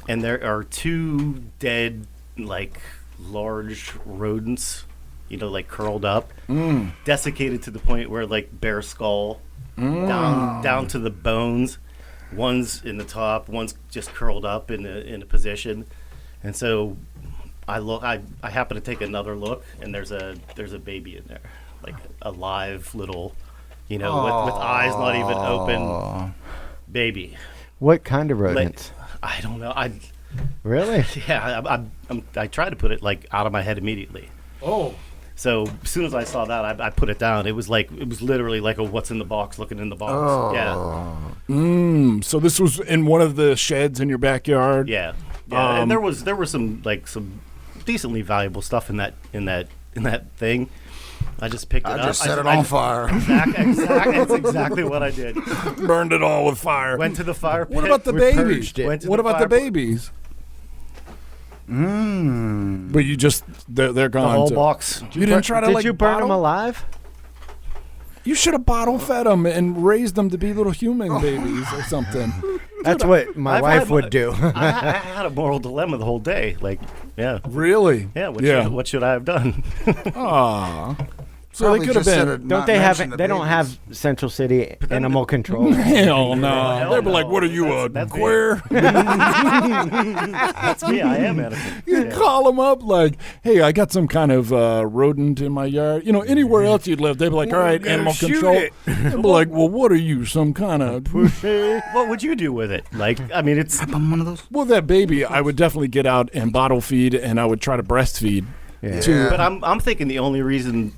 and there are two dead, like, large rodents, you know, like curled up, desiccated to the point where, like, bare skull, down to the bones. One's in the top, one's just curled up in a position, and so I happen to take another look, and there's a baby in there, like a live little, you know, with eyes not even open, baby. What kind of rodents? I don't know. Really? Yeah, I tried to put it like out of my head immediately. Oh. So as soon as I saw that, I put it down. It was literally like a what's in the box, looking in the box. Oh. Yeah. So this was in one of the sheds in your backyard. Yeah. Yeah. And there were some decently valuable stuff in that thing. I just picked it up. I just set it on fire. Exactly. That's exactly what I did. Burned it all with fire. Went to the fire pit. What about the babies? What about the babies? But you just they're gone. The whole box. You didn't try to Did you burn them alive? You should have bottle fed them and raised them to be little human babies or something. That's what my wife would do. I had a moral dilemma the whole day. Like, yeah. Really? Yeah. What should I have done? Aw. So they could have been. Don't they have? They don't have Central City animal control. Hell no. They'd be like, "What are you, a That's me. queer?" That's me. I am Edison. You call them up like, "Hey, I got some kind of rodent in my yard." You know, anywhere else you'd live, they'd be like, "All right, animal control." They'd be like, "Well, what are you, some kind of pussy?" What would you do with it? Like, I mean, it's I'm one of those. Well, that baby, I would definitely get out and bottle feed, and I would try to breastfeed. Yeah. But I'm thinking the only reason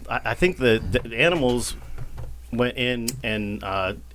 I think the animals went in and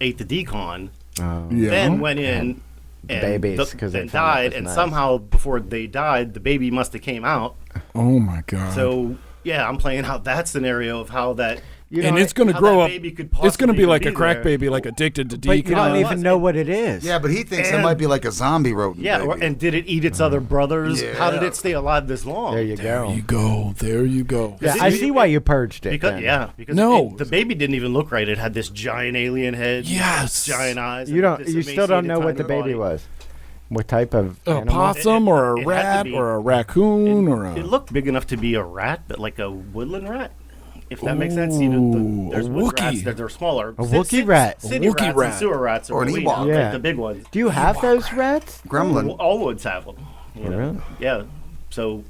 ate the decon, Yeah. then went in and babies, 'cause they and found out died, it was and nice. somehow before they died, the baby must have came out. Oh my god. So yeah, I'm playing out that scenario of how that. and it's going to how grow that up. baby could It's going to be possibly like be a crack there. baby, like addicted to But you don't decon. even know what it is. Yeah, but he thinks it And- might be like a zombie rodent. Yeah, baby. and did it eat its other brothers? How did Yeah. it stay alive this long? There you There go. you go. There you go. Yeah, It- I see why you purged it. Because then. because No. the baby didn't even look right. It had this giant alien head, Yes. giant eyes. You and don't. this You still don't emaciated know what the tiny baby body. was. What type of A animal? possum or a It had to rat be. or a raccoon or a. It looked big enough to be a rat, but like a woodland rat. If that makes sense, you know, Ooh, there's a wood Wookiee. rats that are smaller. A Wookiee rat. City A Wookiee rats rat. and sewer rats are Or an way Ewok. down, Yeah. like the big ones. Do you have those rats? Gremlin. All woods have them. You know? Really? Yeah. So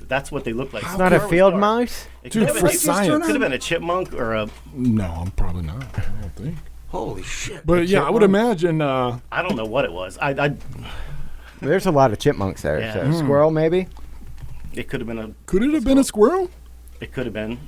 that's what they look like. It's not a field mouse. It Dude, could have for been- science. It could have been a chipmunk or a. No, I'm probably not. I don't think. Holy shit. But yeah, I would imagine. I don't know what it was. There's a lot of chipmunks there. Yeah. So squirrel maybe. It could have been a. Could it have been a squirrel? It could have been.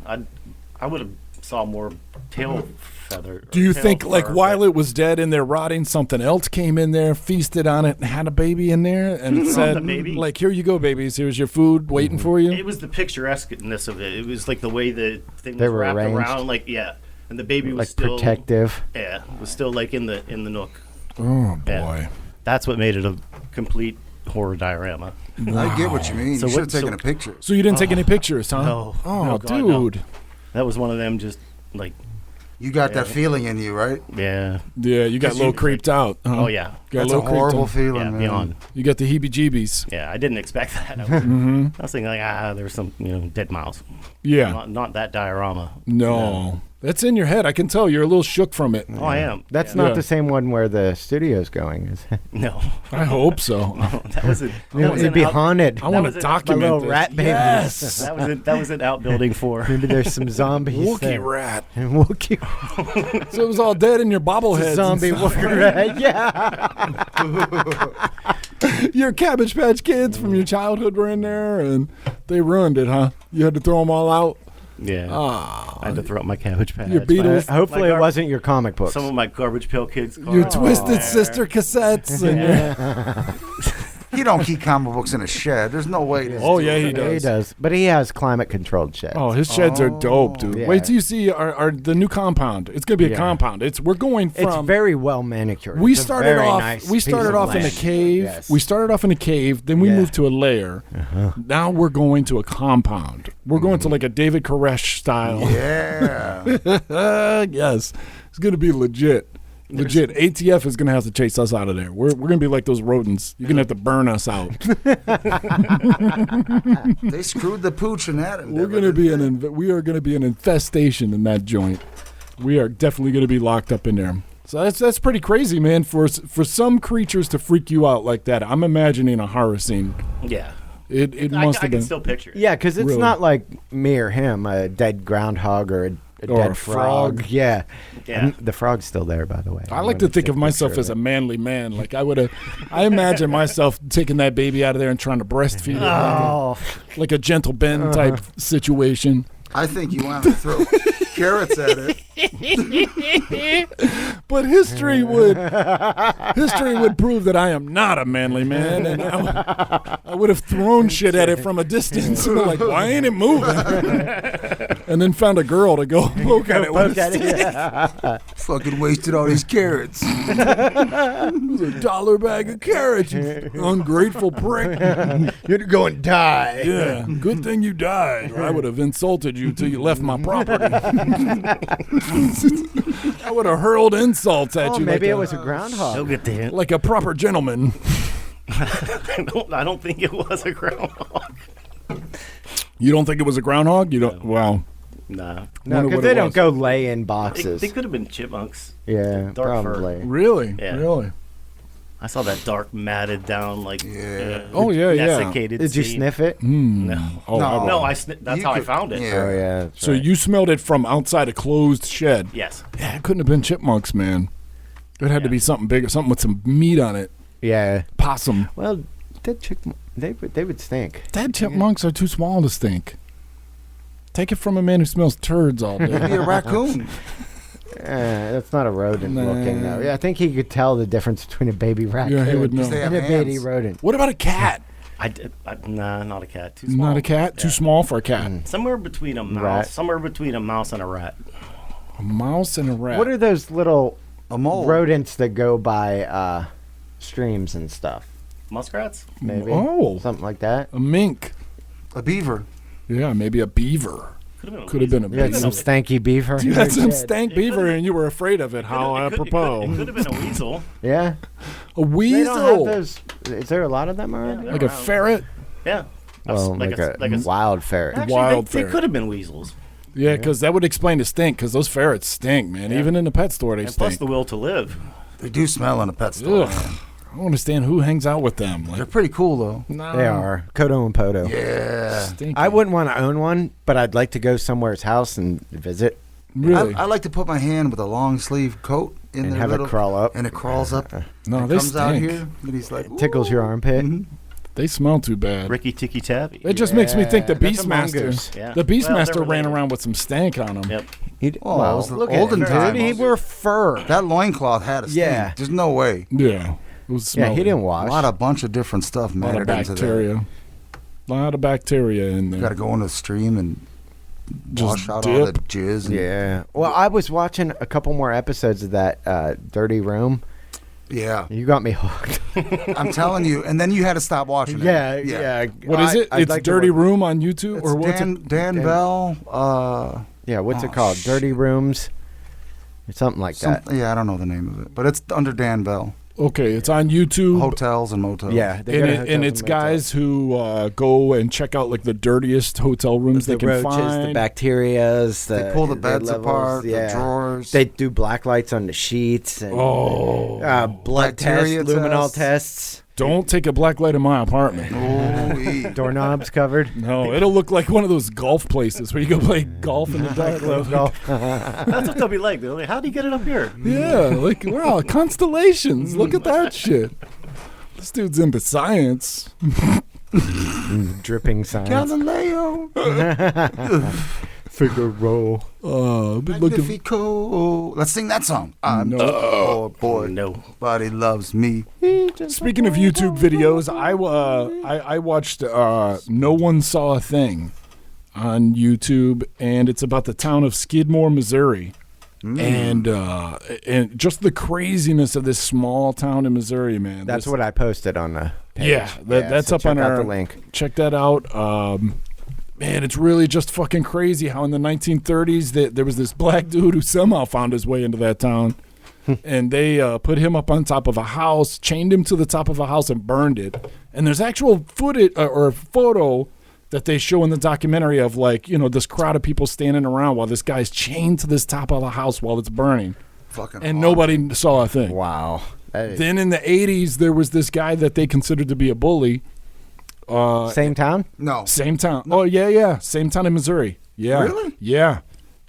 I would have saw more tail feather. Do you think, like, while it was dead and they're rotting, something else came in there, feasted on it, and had a baby in there, and it said, the baby? like, "Here you go, babies. Here's your food waiting for you." It was the picturesqueness of it. It was like the way the thing They was were wrapped arranged. around, like and the baby was Like still protective. Yeah, was still like in the nook. Oh boy. Yeah. That's what made it a complete horror diorama. I get what you mean. So you should what- have taken so- a picture. So you didn't take any pictures, huh? No. Oh, No, God, no. dude. That was one of them. Just like You got that feeling in you, right? yeah. Yeah, you got a little creeped out. Huh? Oh yeah. Got That's a little creeped horrible out. feeling, Yeah. man. Beyond. You got the heebie-jeebies. Yeah. I didn't expect that. I was, Mm-hmm. I was thinking like there's some dead mouse. Yeah. Not that diorama. No. That's in your head. I can tell you're a little shook from it. Oh, I am. That's Yeah. not Yeah. the same one where the studio's going, is it? No. I hope so. That was it. It'd be haunted. I want was to it. document My little this. rat baby. Yes. That was an outbuilding for. Maybe there's some zombies Wookie there. rat. Wookie So it was all dead in your bobbleheads. zombie and stuff. Wookie rat. Yeah. Your Cabbage Patch Kids from your childhood were in there, and they ruined it, huh? You had to throw them all out. Yeah. Ah, I had to throw out my Cabbage Patch. your Beatles, Hopefully My it gar- wasn't your comic books. Some of my Garbage Pail Kids. your cards. Twisted Sister cassettes, and your He don't keep comic books in a shed. There's no way. This Oh dude- yeah, he Yeah, does. he does. But he has climate controlled sheds. Oh, his sheds are dope, dude. Yeah. Wait till you see our the new compound. It's gonna be a Yeah. compound. We're going It's from. very well manicured. we It's a started very off. nice we piece started of off in a land. cave. Yes. We started off in a cave. Then we Yeah. moved to a lair. Now we're going to a compound. We're going to like a David Koresh style. Yeah. Yes, it's gonna be legit. Legit. ATF is gonna have to chase us out of there. We're gonna be like those rodents. You're gonna have to burn us out. They screwed the pooch in that. We're gonna be we are gonna be an infestation in that joint. We are definitely gonna be locked up in there. So that's pretty crazy, man. For some creatures to freak you out like that, I'm imagining a horror scene. Yeah. It I must have can been. still picture it. Yeah, because it's Really. not like me or him, a dead groundhog or a Or dead a frog. frog. Yeah. Yeah. And the frog's still there, by the way. I like to think of myself as a manly man. Like I imagine myself taking that baby out of there and trying to breastfeed it, Oh, like a gentle Ben type situation. I think you want to throw carrots at it. But history would prove that I am not a manly man, and I would have thrown shit at it from a distance, and like, why ain't it moving? And then found a girl to go poke at it with poke a at it, stick. yeah. Fucking wasted all these carrots. It was a $1 bag of carrots, you ungrateful prick. You're going to go and die. Yeah, good thing you died, or I would have insulted you till you left my property. I would have hurled insults at Oh, you. maybe like it was a groundhog. He'll get the hint. like a proper gentleman. I don't think it was a groundhog. You don't think it was a groundhog? You don't? No. Wow. Nah. No, Wonder because what they it don't was. go lay in boxes. They could have been chipmunks. Yeah, Dark fur. probably. Really? Yeah. Really? I saw that dark matted down like Oh, yeah, yeah. desiccated Did you seed. sniff it? No. Oh, No. how about- No, that's You how I could- found it. yeah. Oh yeah. that's So right. you smelled it from outside a closed shed. Yes. Yeah, it couldn't have been chipmunks, man. It had to Yeah. be something bigger, something with some meat on it. Yeah. Possum. Well, they would stink. Dead chipmunks are too small to stink. Take it from a man who smells turds all day. Maybe a raccoon. That's not a rodent Nah. looking though. Yeah, I think he could tell the difference between a baby raccoon Yeah, he would know. They have and a baby hands. rodent. What about a cat? Nah, not a cat. Too small. Not a cat? Too Yeah. small for a cat. Somewhere between a mouse. Rat. Somewhere between a mouse and a rat. A mouse and a rat. What are those little A mole. rodents that go by streams and stuff? Muskrats? Maybe. Oh. Something like that. A mink. A beaver. Yeah, maybe a beaver. Could have been a Could have been a You had beaver. some stanky beaver. You had some Shit. stank beaver and you were afraid of it. How apropos. It could have been a weasel. Yeah. A They weasel. don't have those. Is there a lot of them around? Yeah. Like a around. ferret. Yeah. Well, like a wild ferret. Actually, wild they ferret. could have been weasels. Yeah, because that would explain the stink. Because those ferrets stink, man. Yeah. Even in the pet store, they And plus stink. the will to live. They do smell in a pet store. Ugh. man. I don't understand who hangs out with them. They're Like, pretty cool though. no, They are. Kodo and Podo. Yeah. stinky. I wouldn't want to own one, but I'd like to go somewhere's house and visit really. I like to put my hand with a long sleeve coat in and their have little, it crawl up. and it crawls up. no, and they comes out stink. here, and he's like, Tickles your armpit. Mhm. They smell too bad. Ricky Ticky Tappy. It just makes me think the Yeah, that's a Beastmaster. mongoose. Yeah. The Well, they're Beastmaster ran related. around with some stank on him. Yep. Well, it was the look olden at him, times. dude. He wore fur. That loincloth had a stink. Yeah. There's no way. Yeah. It was Yeah, smelly. he didn't A wash. bunch of different stuff A lot of mattered into that. bacteria. A lot of bacteria in there. You got to go in the stream and Just wash out dip. all the jizz. And, Yeah. Well, I was watching a couple more episodes of that Dirty Room. yeah. You got me hooked. I'm telling you. And then you had to stop watching it. yeah. What is it? I'd It's like to Dirty watch- Room on YouTube? It's or what's Dan, it? Dan Dan- Bell. Yeah, what's Oh, it called? shit. Dirty Rooms? Or something like that. Yeah, I don't know the name of it. But it's under Dan Bell. Okay, it's on YouTube. Hotels and motels. Yeah. they And, go to it, hotels and it's motels. guys who go and check out like the dirtiest hotel rooms the they can roaches, find. the bacterias. They pull the their beds levels, apart, yeah. the drawers. They do black lights on the sheets. And, Oh. blood tests, Bacteria luminol tests. tests. Don't take a black light in my apartment. Ooh-wee. Doorknobs covered. No, it'll look like one of those golf places where you go play golf in the dark. That's what they'll be like. They're like, how do you get it up here? Yeah, like wow, constellations. Look at that shit. This dude's into science. Dripping science. Galileo. Figaro. I've been looking. Magnifico. Let's sing that song. I'm No. oh boy, No. nobody loves me. Speaking of YouTube videos, I watched No One Saw a Thing on YouTube, and it's about the town of Skidmore, Missouri, and just the craziness of this small town in Missouri, man. That's This- what I posted on the page. Yeah, that's so up on check out our the link. Check that out. Man, it's really just fucking crazy how in the 1930s there was this black dude who somehow found his way into that town. And they put him up on top of a house, chained him to the top of a house, and burned it. And there's actual footage or photo that they show in the documentary of like, you know, this crowd of people standing around while this guy's chained to this top of a house while it's burning. Fucking And awesome. nobody saw a thing. Wow. That is- Then in the 80s, there was this guy that they considered to be a bully. Same town? No. Same town. Oh, yeah. Same town in Missouri. Yeah. Really? Yeah.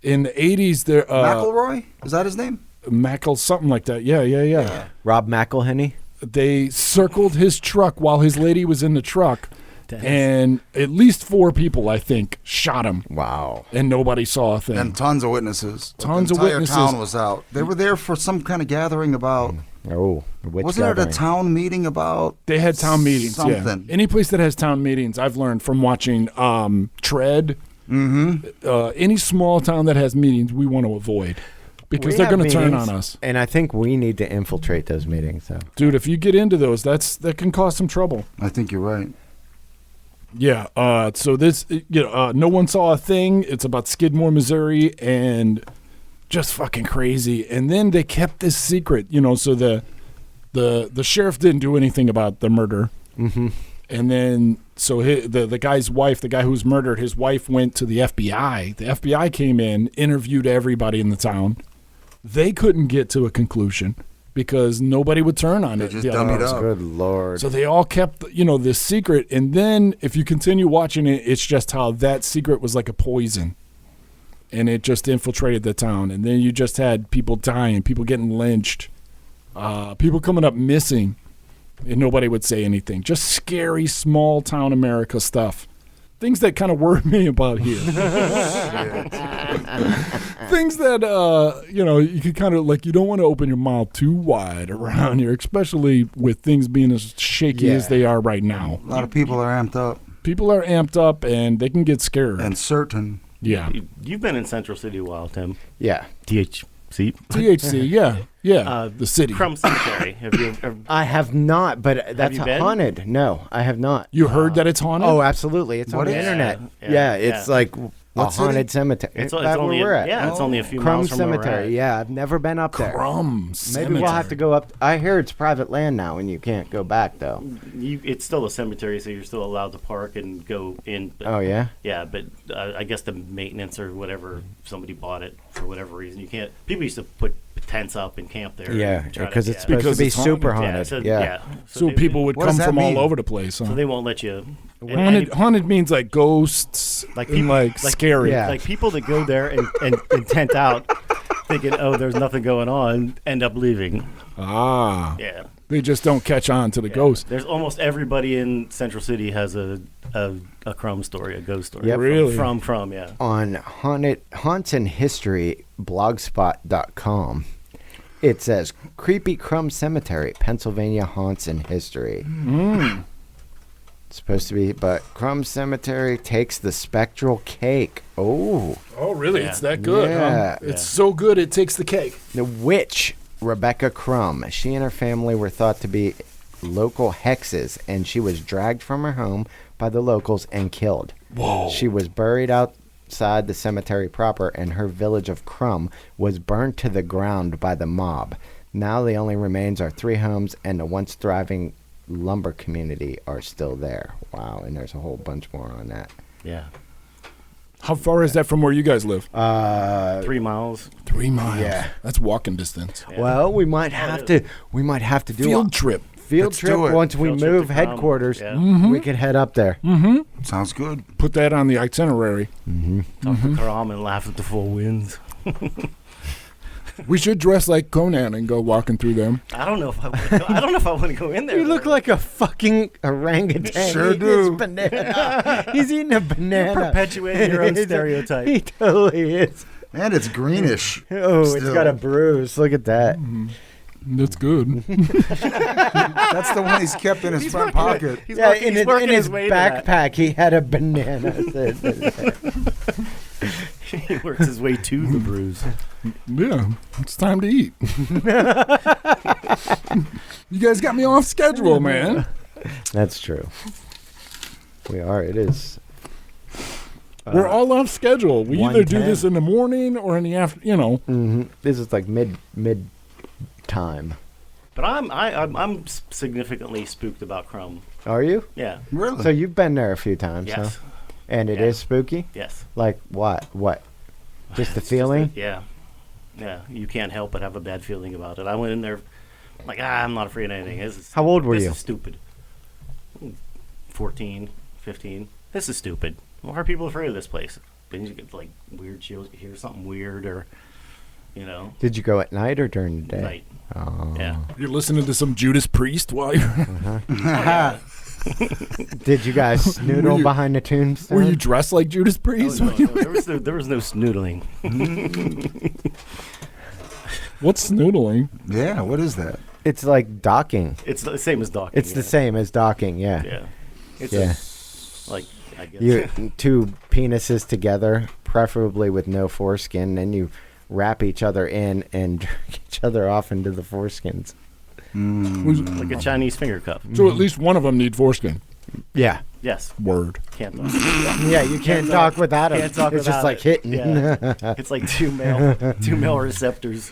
In the 80s, there McElroy? Is that his name? Mackle, something like that. Yeah. Rob McElhenney? They circled his truck while his lady was in the truck, Dennis. and at least 4 people, I think, shot him, Wow. and nobody saw a thing. And tons of witnesses. Tons the of entire witnesses. town was out. They were there for some kind of gathering about. Oh, which Wasn't it a gathering? town meeting about? They had town meetings. Something. Yeah. Any place that has town meetings, I've learned from watching Tread. Mm-hmm. Any small town that has meetings, we want to avoid because We they're have going to turn meetings, on us. And I think we need to infiltrate those meetings. So. Dude, if you get into those, that can cause some trouble. I think you're right. Yeah. So this, No One Saw a Thing. It's about Skidmore, Missouri, and just fucking crazy. And then they kept this secret, so the sheriff didn't do anything about the murder. Mm-hmm. And then So the guy's wife, the guy who was murdered, his wife went to the FBI. The FBI came in, interviewed everybody in the town. They couldn't get to a conclusion because nobody would turn on it. Just The dumb it others. up. Good Lord. So they all kept, this secret. And then if you continue watching it, it's just how that secret was like a poison. And it just infiltrated the town. And then you just had people dying, people getting lynched, people coming up missing. And nobody would say anything. Just scary, small town America stuff. Things that kind of worry me about here. Things that, you could kind of, you don't want to open your mouth too wide around here, especially with things being as shaky as they are right now. A lot of people are amped up People are amped up, and they can get scared. and certain. Yeah. You've been in Central City a while, Tim. Yeah. THC. THC, yeah. The city. Crum Cemetery. Have you ever? I have not, but that's you been? haunted. No, I have not. You heard that it's haunted? Oh, absolutely. It's What on the is- internet. Yeah, Yeah, yeah. it's like What a city? haunted cemetery. It's That's only where we're at. it's only a few Crum miles from where we're Cemetery. at. Yeah, I've never been up there. Crum Maybe Cemetery. we'll have to go up. I hear it's private land now, and you can't go back though. It's still a cemetery, so you're still allowed to park and go in. But, Oh yeah. Yeah, but I guess the maintenance or whatever, somebody bought it for whatever reason. You can't. People used to put tents up and camp there. Yeah, and try to- because it's yeah. supposed Because to be it's haunted. super Yeah, haunted. so, Yeah. So they- people would What come does that from all mean? over the place. Huh? So they won't let you. Haunted means like ghosts, Like and people- like like- scary. Yeah. Like people that go there and tent out, thinking, "Oh, there's nothing going on," end up leaving. Ah, Yeah. they just don't catch on to the ghosts. There's almost everybody in Central City has a Crum story, a ghost story. Yep. Really? From yeah. On haunts and history blogspot.com, it says creepy Crum Cemetery, Pennsylvania haunts and history. It's supposed to be, but Crum Cemetery takes the spectral cake. Oh, Oh, really? Yeah. It's that good, Yeah. huh? It's so good it takes the cake. the witch Rebecca Crum. She and her family were thought to be local hexes, and she was dragged from her home by the locals and killed. Whoa. She was buried outside the cemetery proper, and her village of Crum was burned to the ground by the mob. Now the only remains are 3 homes, and the once thriving lumber community are still there. Wow, and there's a whole bunch more on that. Yeah. How far is that from where you guys live? 3 miles. 3 miles. Yeah. That's walking distance. Yeah. Well, we might have to do Field a trip. field Let's trip do it. once we Field trip move to Crum. headquarters. Yeah. We could head up there. Sounds good. Put that on the itinerary. Talk to Karam and laugh at the four winds. We should dress like Conan and go walking through them. I don't know if I want to go, I don't know if I want to go in there. You look like a fucking orangutan. Sure eating his do. banana. He's eating a banana. perpetuating your own He stereotype. totally is. And it's greenish. Oh, it's Still. got a bruise. Look at that. That's good. That's the one he's kept in his front pocket. He's Yeah, working, in, he's working in his way to that. backpack, he had a banana. He works his way to the bruise. Yeah, it's time to eat. You guys got me off schedule, man. That's true. We are. It is. We're all off schedule. We either do 1:10. this in the morning or in the afternoon. This is like mid time. But I'm significantly spooked about Crum. Are you? Yeah. Really? So you've been there a few times, Yes. huh? And it is Yeah. spooky? Yes. Like what? What? Just the It's feeling? yeah. Yeah. You can't help but have a bad feeling about it. I went in there like, I'm not afraid of anything. This is How old were this you? is stupid. 14, 15. This is stupid. Why are people afraid of this place? Then you get like weird chills. You hear something weird or, Did you go at night or during the day? night. Oh. Yeah. You're listening to some Judas Priest while you're. Did you guys snoodle you- behind the tombstone? Were you dressed like Judas Oh, Priest? no, no, there was no snoodling. What's snoodling? Yeah, what is that? It's like docking. It's the same as docking. It's the same as docking, yeah. Yeah. It's Yeah. like I guess. You two penises together, preferably with no foreskin, then you wrap each other in and jerk each other off into the foreskins. like a Chinese finger cup. So at least one of them need foreskin. Yeah. Yes. Word. Can't talk. Yeah, you can't talk without it. Can't talk it's just without like it. hitting. Yeah. It's like two male receptors.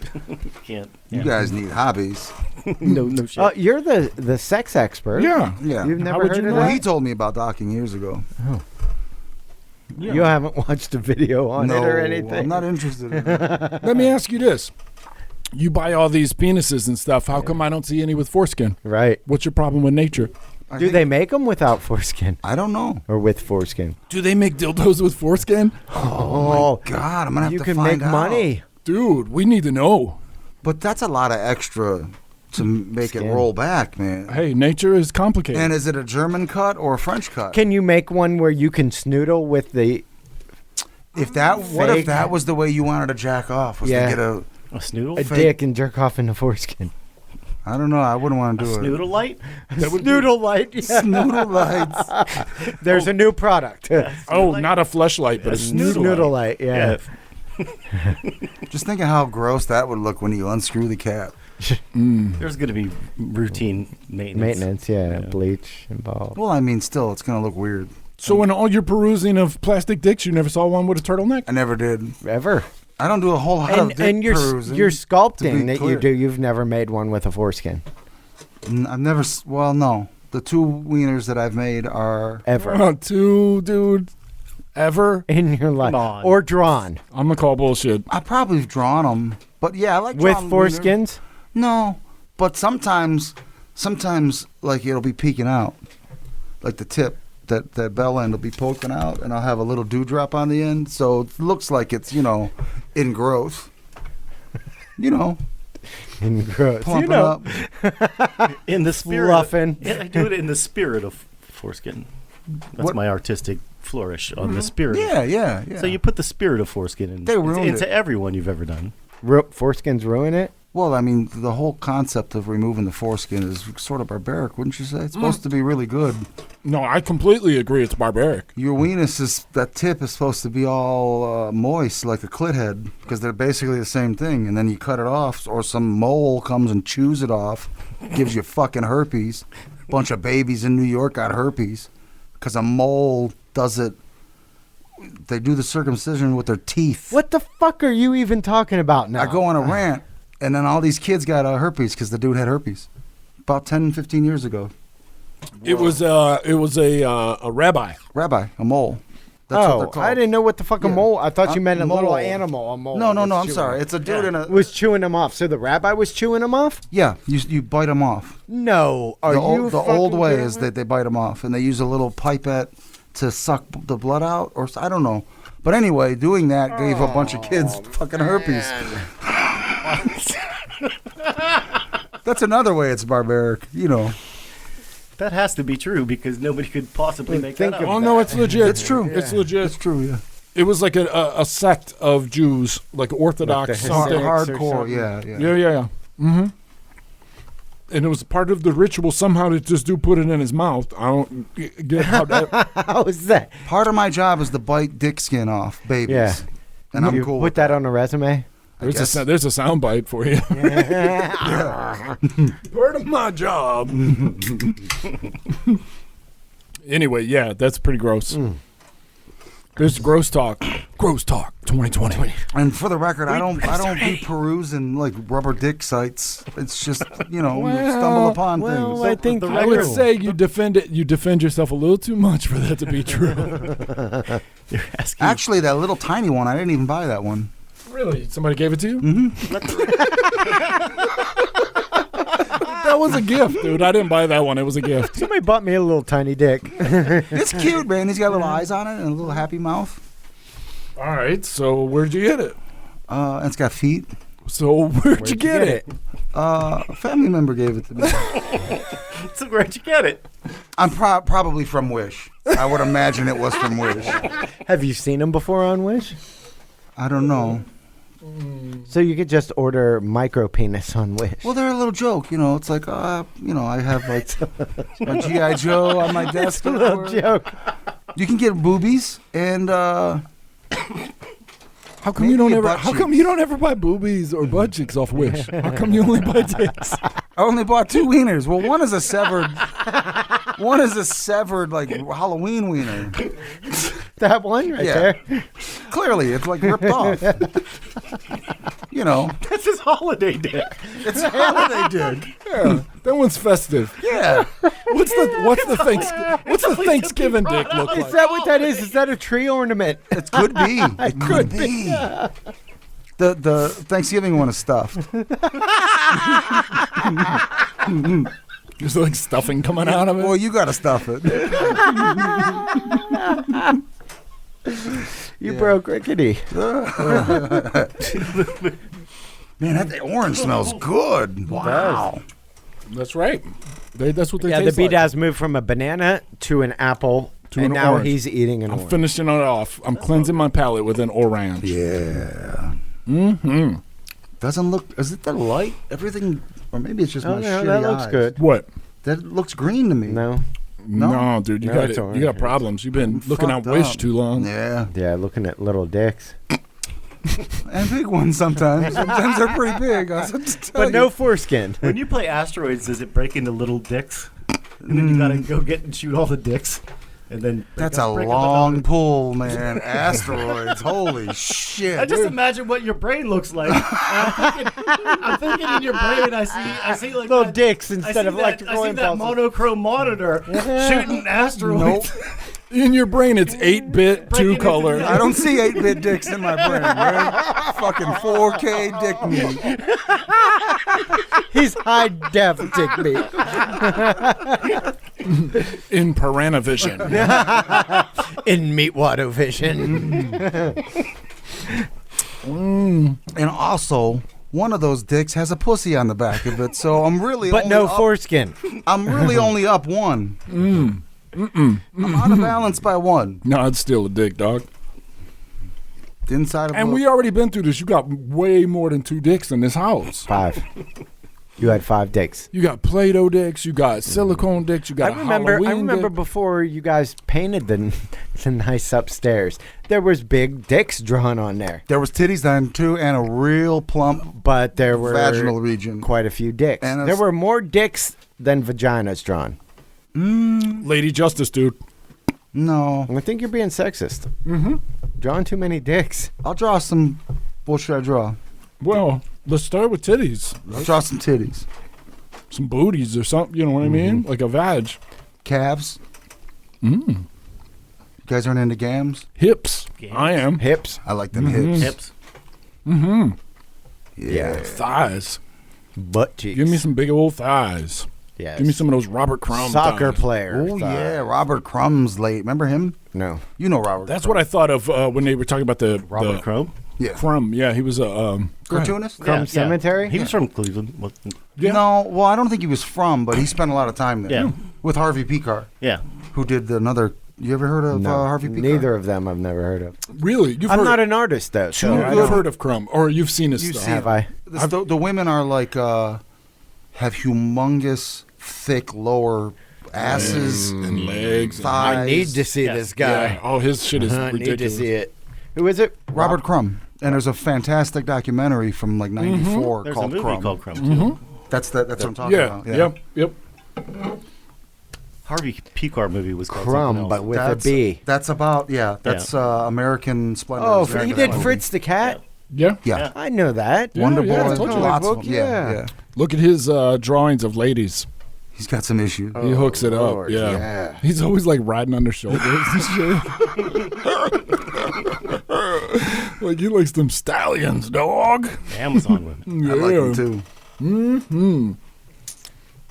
Can't. You Yeah. guys need hobbies. No shit. Oh, you're the sex expert. Yeah. Yeah. You've How never would heard you of know? Well, that? he told me about docking years ago. You haven't watched a video on it or anything. I'm not interested in it. Let me ask you this. You buy all these penises and stuff. How come I don't see any with foreskin? Right. What's your problem with nature? I Do think- they make them without foreskin I don't know. or with foreskin? Do they make dildos with foreskin? Oh, God, I'm gonna have you to can find make out. money. Dude, we need to know. But that's a lot of extra to make Skin. it roll back, man. Hey, nature is complicated. And is it a German cut or a French cut? Can you make one where you can snoodle with the? What if Fake. that was the way you wanted to jack off? Was Yeah. to get a A snoodle? A dick and jerk off in the foreskin. I don't know. I wouldn't want A to do it. snoodle light? Snoodle light. Yeah. Snoodle lights. There's a new product. Oh, not a fleshlight, but a snoodle. Snoodle light. Yeah. Just think of how gross that would look when you unscrew the cap. There's going to be routine maintenance. Maintenance. Yeah. Bleach involved. Well, I mean, still, it's gonna look weird. So in all your perusing of plastic dicks, you never saw one with a turtleneck? I never did. Ever. I don't do a whole lot of dick And your perusing, your to sculpting be that clear. you do, you've never made one with a foreskin I've never. Well, no. The two wieners that I've made are. ever Two, dude. Ever? in your life, Come on. or drawn I'm going to call bullshit. I probably have drawn them, but yeah, I like with drawing wieners. foreskins. No, but sometimes, like it'll be peeking out, like the tip. That bell end will be poking out, and I'll have a little dewdrop on the end, so it looks like it's in growth. In growth. Plumping You know, up. In the spirit. Fluffing. Yeah, I do it in the spirit of foreskin. That's What- my artistic flourish on the spirit. Yeah. So you put the spirit of foreskin in, They ruined into it. every one you've ever done. foreskins ruin it. Well, I mean, the whole concept of removing the foreskin is sort of barbaric, wouldn't you say? It's supposed to be really good. No, I completely agree. It's barbaric. Your weenus that tip is supposed to be all moist like a clit head because they're basically the same thing. And then you cut it off, or some mole comes and chews it off, gives you fucking herpes. Bunch of babies in New York got herpes because a mole does it. They do the circumcision with their teeth. What the fuck are you even talking about now? I go on a rant, and then all these kids got herpes because the dude had herpes about 10, 15 years ago. It was a rabbi. Rabbi, a mole. That's what they're Oh, called. I didn't know what the fuck a Yeah. mole. I thought you meant a little mole. animal. A mole. No, was I'm chewing sorry. them. It's a dude in a. Was chewing them off. So the rabbi was chewing them off? Yeah, you bite them off. No. Are the you old, the old fucking way kidding is me? that they bite them off, and they use a little pipette to suck the blood out, or I don't know. But anyway, doing that gave a bunch of kids fucking herpes. That's another way it's barbaric, That has to be true because nobody could possibly make think that of up. Oh, no, it's legit. It's true. It's legit. It's true, yeah. It was like a sect of Jews, like Orthodox Like the something. Hasidics. or Hardcore, something. yeah. Yeah. Mm-hmm. And it was part of the ritual somehow to just put it in his mouth. I don't get how that. How is that? Part of my job is to bite dick skin off babies. Yeah. And I'm you cool put with that on a resume? There's a sound bite for you. Part of my job. Anyway, yeah, that's pretty gross. There's gross talk. Gross talk 2020. And for the record, I don't be perusing like rubber dick sites. It's just you stumble upon things. I think I would say you defend yourself a little too much for that to be true. You're asking. Actually, that little tiny one, I didn't even buy that one. Really? Somebody gave it to you? Mm-hmm. That was a gift, dude. I didn't buy that one. It was a gift. Somebody bought me a little tiny dick. It's cute, man. He's got little eyes on it and a little happy mouth. All right. So where'd you get it? And it's got feet. So where'd you get it? A family member gave it to me. So where'd you get it? I'm probably from Wish. I would imagine it was from Wish. Have you seen them before on Wish? I don't know. So you could just order micro penis on Wish. Well, they're a little joke, It's like, I have like my GI Joe on my desk. a little joke. You can get boobies and How come Maybe you don't a ever? butt How come cheeks. you don't ever buy boobies or butt cheeks off Wish? How come you only buy dicks? I only bought 2 wieners. Well, one is a severed. One is a severed like Halloween wiener. That one right there. Clearly, it's like ripped off. You know, That's his holiday dick. it's a holiday dick. Yeah, that one's festive. Yeah. What's the Thanksgiving dick look Is like? that what that is? Is that a tree ornament? It could be. It could be. The Thanksgiving one is stuffed. There's like stuffing coming out of it. Well, you got to stuff it. You broke Rickety. Man, that orange smells good. Wow. That's right. That's what they Yeah, the taste beat like. has moved from a banana to an apple, To and an now orange. he's eating an I'm orange. finishing it off. I'm cleansing my palate with an orange. Yeah. Mm-hmm. Doesn't look. Is it the light? Everything, or maybe it's just Oh, my no, shitty that looks eyes. good. What? That looks green to me. No. No, dude, you No, got it's it. orange. You got problems. You've been looking out Fucked Wish up. too long. Yeah. Yeah, looking at little dicks. And big ones sometimes. Sometimes they're pretty big. I was just tell But no you. foreskin. When you play Asteroids, does it break into little dicks? And then you gotta go get and shoot all the dicks, and then break That's up- a break up long another- pull, man. Asteroids. Holy shit. I just imagine what your brain looks like. And I'm thinking in your brain. I see like Little that- dicks I instead see of that, electrical I see that impulses. monochrome monitor shooting asteroids. In your brain, it's 8-bit, Breaking into 2-color. I don't see 8-bit dicks in my brain, man. Fucking 4K dick meat. He's high def dick meat. In Piranavision. In Meatwater Vision. And also, one of those dicks has a pussy on the back of it, so I'm really But only no up, foreskin. I'm really only up one. I'm out of balance by one. No, it's still a dick, dog. The inside of And a- we already been through this. You got way more than 2 dicks in this house. 5. You had 5 dicks. You got Play-Doh dicks. You got silicone dicks. You got I remember Halloween dick. before you guys painted the nice upstairs. There was big dicks drawn on there. There was titties then too, and a real plump But there were vaginal region. quite a few dicks. And There were more dicks than vaginas drawn. Lady Justice, dude. No, I think you're being sexist. Mm-hmm. Drawing too many dicks. I'll draw some. What should I draw? Well, let's start with titties. I'll draw some titties, Some booties or something. You know what I mean? Like a vag. calves. You guys aren't into gams? Hips. Gams. I am. Hips. I like them hips. Hips. Yeah. Thighs. Butt cheeks. Give me some big old thighs. Yes. Give me some of those Robert Crumb soccer thighs. player. Oh yeah, Robert Crumb's late. Remember him? No. You know Robert. That's what I thought of when they were talking about the Robert Crumb. Yeah. Crumb. Yeah, he was a go ahead. Cartoonist? Crumb Cemetery? He was from Cleveland. What- Yeah. No, well, I don't think he was from, but he spent a lot of time there. Yeah. With Harvey Picar, Yeah. who did another. You ever heard of No. Harvey Picar? Neither of them I've never heard of. Really? You've I'm heard, not an artist, though. So I you've don't- heard of Crumb, or you've seen his You've stuff. seen- Have I? The women are like have humongous, thick lower asses. and legs. and- thighs. I need to see Yes. this guy. Yeah. Oh, his shit is I need to ridiculous. see it. Who is it? Robert Crumb. And there's a fantastic documentary from like '94 There's called a movie Crumb. called Crumb too. That's what I'm talking Yeah. about. Yep. Yep. Harvey Picar movie was called Crumb, something but else. with a B. That's about That's American Splendor. Oh, It's he American did Splendor. Fritz the Cat? Yeah. Yeah. I know that. Yeah, Wonder yeah, I Boy. told you. Lots Book, of them. Yeah. Look at his drawings of ladies. He's got some issues. He hooks it Lord, up. Yeah. yeah. He's always like riding on their shoulders and shit. Like he likes them stallions, dog. Amazon women. Yeah. I like him too.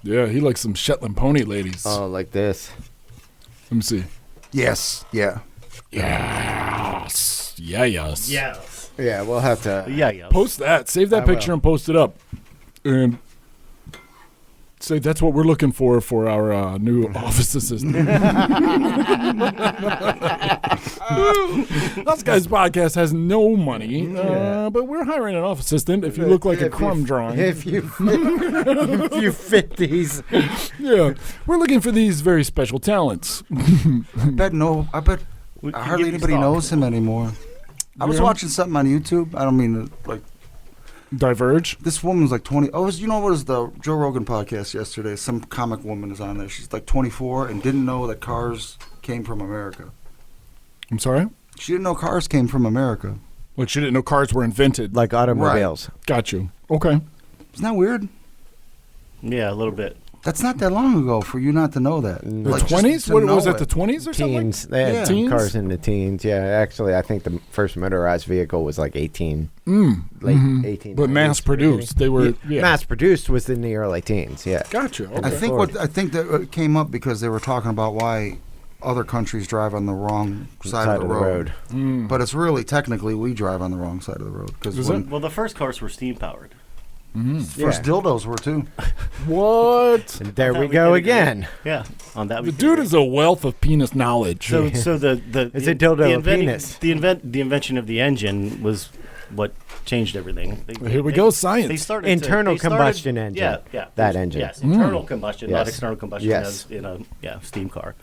Yeah, he likes some Shetland pony ladies. Oh, like this. Let me see. Yes. Yeah. Yes. Yeah, yes. Yes. Yeah, we'll have to. Yeah. Yeah. Post that. Save that I picture will. and post it up. And say that's what we're looking for our new office assistant. Us Guys podcast has no money, but we're hiring an office assistant if you look like a crumb drawing. If you if you fit these. Yeah, we're looking for these very special talents. I bet We can hardly give you anybody stock. knows him anymore. I was Yeah. watching something on YouTube. I don't mean to like diverge. This woman's like 20. Oh, you know what was the Joe Rogan podcast yesterday? Some comic woman is on there. She's like 24 and didn't know that cars came from America. I'm sorry? She didn't know cars came from America. Like she didn't know cars were invented. Like automobiles. Got you. Okay. Isn't that weird? Yeah, a little bit. That's not that long ago for you not to know that. The Like, just 20s? to What know was it? The 20s or Teens. something? They had Yeah. Teens? cars in the teens. Yeah, actually, I think the first motorized vehicle was like 18. Late 18. But mass produced. They were Mass produced was in the early teens. Yeah. Gotcha. Okay. I think that it came up because they were talking about why other countries drive on the wrong side of the road. But it's really technically we drive on the wrong side of the road because Is it? Well, the first cars were steam powered. first dildos were too. What? And there I we thought go we could agree. again. Yeah, on that. The dude is a wealth of penis knowledge. So the Is it dildo a inventing- penis? The invention of the engine was what changed everything. Here we go, science. They started Internal they started- combustion engine. Yeah, yeah. That engine. Yes, internal combustion, not Yes. external combustion Yes. as in a steam car.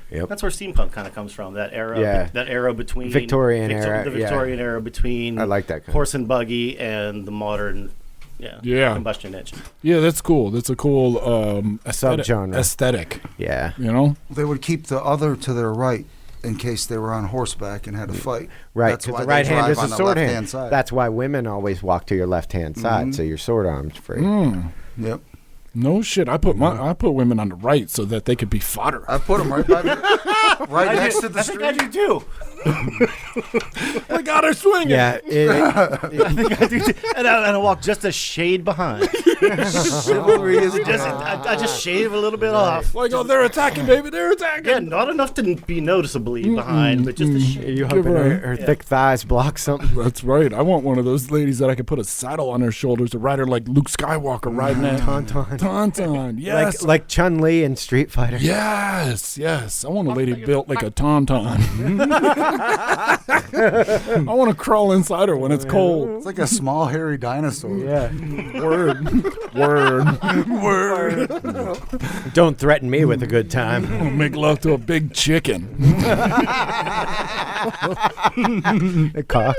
Yep. That's where steampunk kind of comes from. That era, Yeah. that era between Victorian era, the Victorian era between I like that kind. horse and buggy and the modern, Yeah. combustion engine. Yeah, that's cool. That's a cool Subgenre. aesthetic. Yeah. You know? They would keep the other to their right in case they were on horseback and had a fight. Right, That's because why the right they hand drive is a on the sword left-hand hand. side. That's why women always walk to your left-hand side, so your sword arm's free. Yep. No shit. I put women on the right so that they could be fodder. I put them right by right next to the I think I street. do too. I got her swinging. Yeah, I think I do too. And I walk just a shade behind. Chivalry is I just shave a little bit off. Like, oh, they're attacking, baby. They're attacking. Yeah, not enough to be noticeably behind, but just a shade. you hoping her- her thick thighs block something? That's right. I want one of those ladies that I could put a saddle on her shoulders to ride her like Luke Skywalker riding that. Tauntaun. Tauntaun. Yes. Like Chun-Li in Street Fighter. Yes. Yes. I want a lady built like a tauntaun. I want to crawl inside her when it's cold. It's like a small hairy dinosaur. Yeah. Word. Don't threaten me with a good time. Make love to a big chicken. A cock.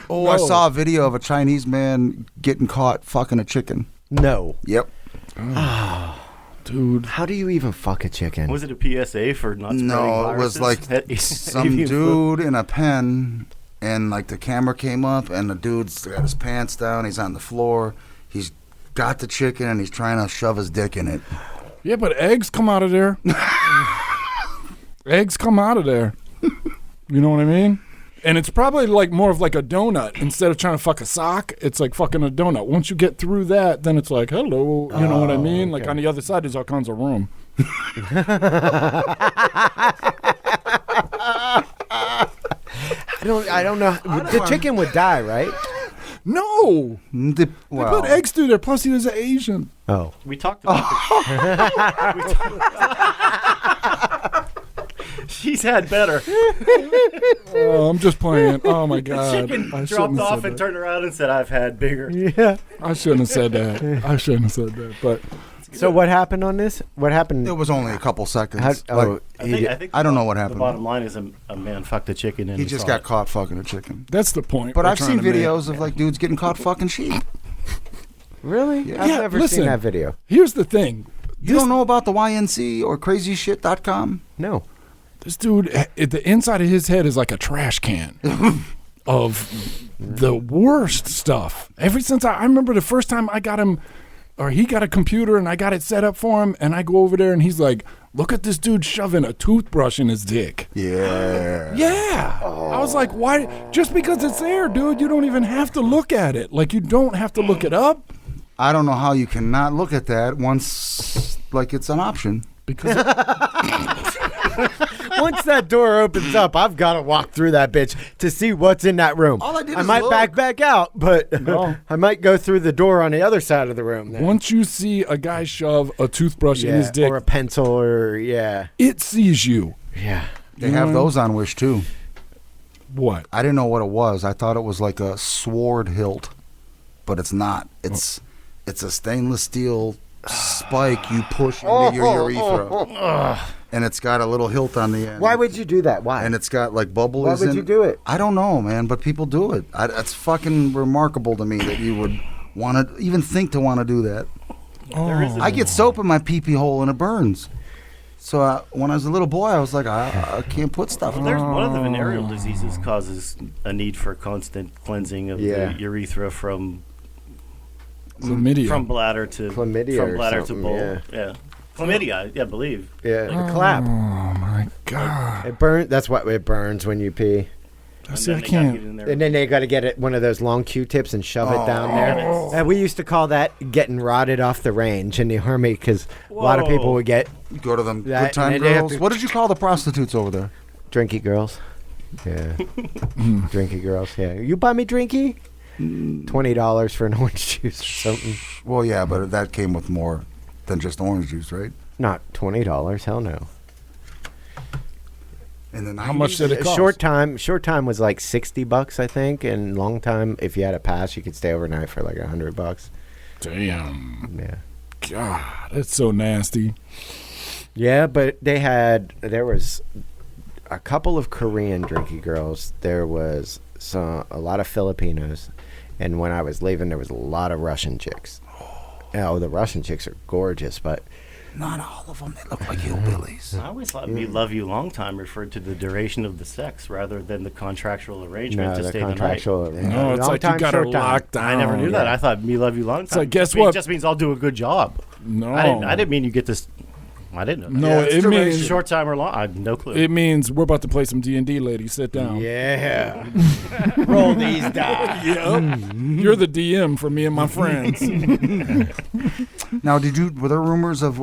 Oh, I saw a video of a Chinese man getting caught fucking a chicken. No. Yep. Dude. How do you even fuck a chicken? Was it a PSA for not spreading No, it was viruses? like some dude in a pen, and like the camera came up, and the dude's got his pants down. He's on the floor. He's got the chicken, and he's trying to shove his dick in it. Yeah, but eggs come out of there. Eggs come out of there. You know what I mean? And it's probably like more of like a donut. Instead of trying to fuck a sock, it's like fucking a donut. Once you get through that, then it's like, hello. You know what I mean? Like on the other side, there's all kinds of room. I don't know. The chicken would die, right? No. They Well, put eggs through there. Plus, he was Asian. Oh. We talked about She's had better. Oh, I'm just playing. Oh, my God. Chicken I shouldn't dropped have off said and that. turned around and said, I've had bigger. Yeah. I shouldn't have said that. I shouldn't have said that. But So what happened on this? What happened? it was only a couple seconds. How, Like, I think I don't know what the happened. bottom line is a man fucked a chicken and he just saw got it. caught fucking a chicken. that's the point. But we're I've trying seen to make. videos of like dudes getting caught fucking sheep. really? Yeah. I've Yeah, never listen. seen that video. Here's the thing. You don't know about the YNC or crazyshit.com? No. This dude, the inside of his head is like a trash can of the worst stuff. Ever since I remember the first time I got him, or he got a computer and I got it set up for him, and I go over there and he's like, look at this dude shoving a toothbrush in his dick. Yeah. Yeah. I was like, why? Just because it's there, dude, you don't even have to look at it. Like, you don't have to look it up. I don't know how you cannot look at that once, like it's an option. Because Once that door opens up, I've got to walk through that bitch to see what's in that room. All I did I is might look. back out, but No. I might go through the door on the other side of the room. Then. once you see a guy shove a toothbrush in his dick, or a pencil, or it sees you. yeah. They have those on Wish too. What? I didn't know what it was. I thought it was like a sword hilt, but it's not. It's a stainless steel spike you push into your urethra. and it's got a little hilt on the end. Why would you do that? Why? And it's got like bubbles. Why would you do it? I don't know, man, but people do it. That's fucking remarkable to me that you would want to even think to want to do that. I get soap in my pee-pee hole and it burns. So when I was a little boy, I was like, I can't put stuff. Well, there's one of the venereal diseases causes a need for constant cleansing of the urethra from bladder to bowl. Yeah. Chlamydia, I believe. Yeah, the clap. Oh my god! It burns. That's what it burns when you pee. See, I can't. And then they got to get it one of those long Q-tips and shove it down there. And we used to call that getting rotted off the range in the Army because a lot of people would get go to them that, good time girls. What did you call the prostitutes over there? Drinky girls. Yeah, drinky girls. Yeah, you buy me drinky. $20 for an orange juice or something. Well, yeah, but that came with more than just orange juice, right? Not $20. Hell no. In the 90s? How much did it cost? Short time was like $60, I think, and long time, if you had a pass, you could stay overnight for like $100. Damn. Yeah. God, that's so nasty. Yeah, but there was a couple of Korean drinky girls. There was a lot of Filipinos, and when I was leaving, there was a lot of Russian chicks. Oh, the Russian chicks are gorgeous, but not all of them. They look like hillbillies. I always thought "Me Love You Long Time" referred to the duration of the sex rather than the contractual arrangement to stay the night. No, it's like you got her locked down. I never knew that. I thought "Me Love You Long Time." So guess what? It just means I'll do a good job. No, I didn't mean you get this. I didn't know. No, it means short time or long. I had no clue. It means we're about to play some D&D, lady. Sit down. Yeah. Roll these dice. Yep. You're the DM for me and my friends. Now, were there rumors of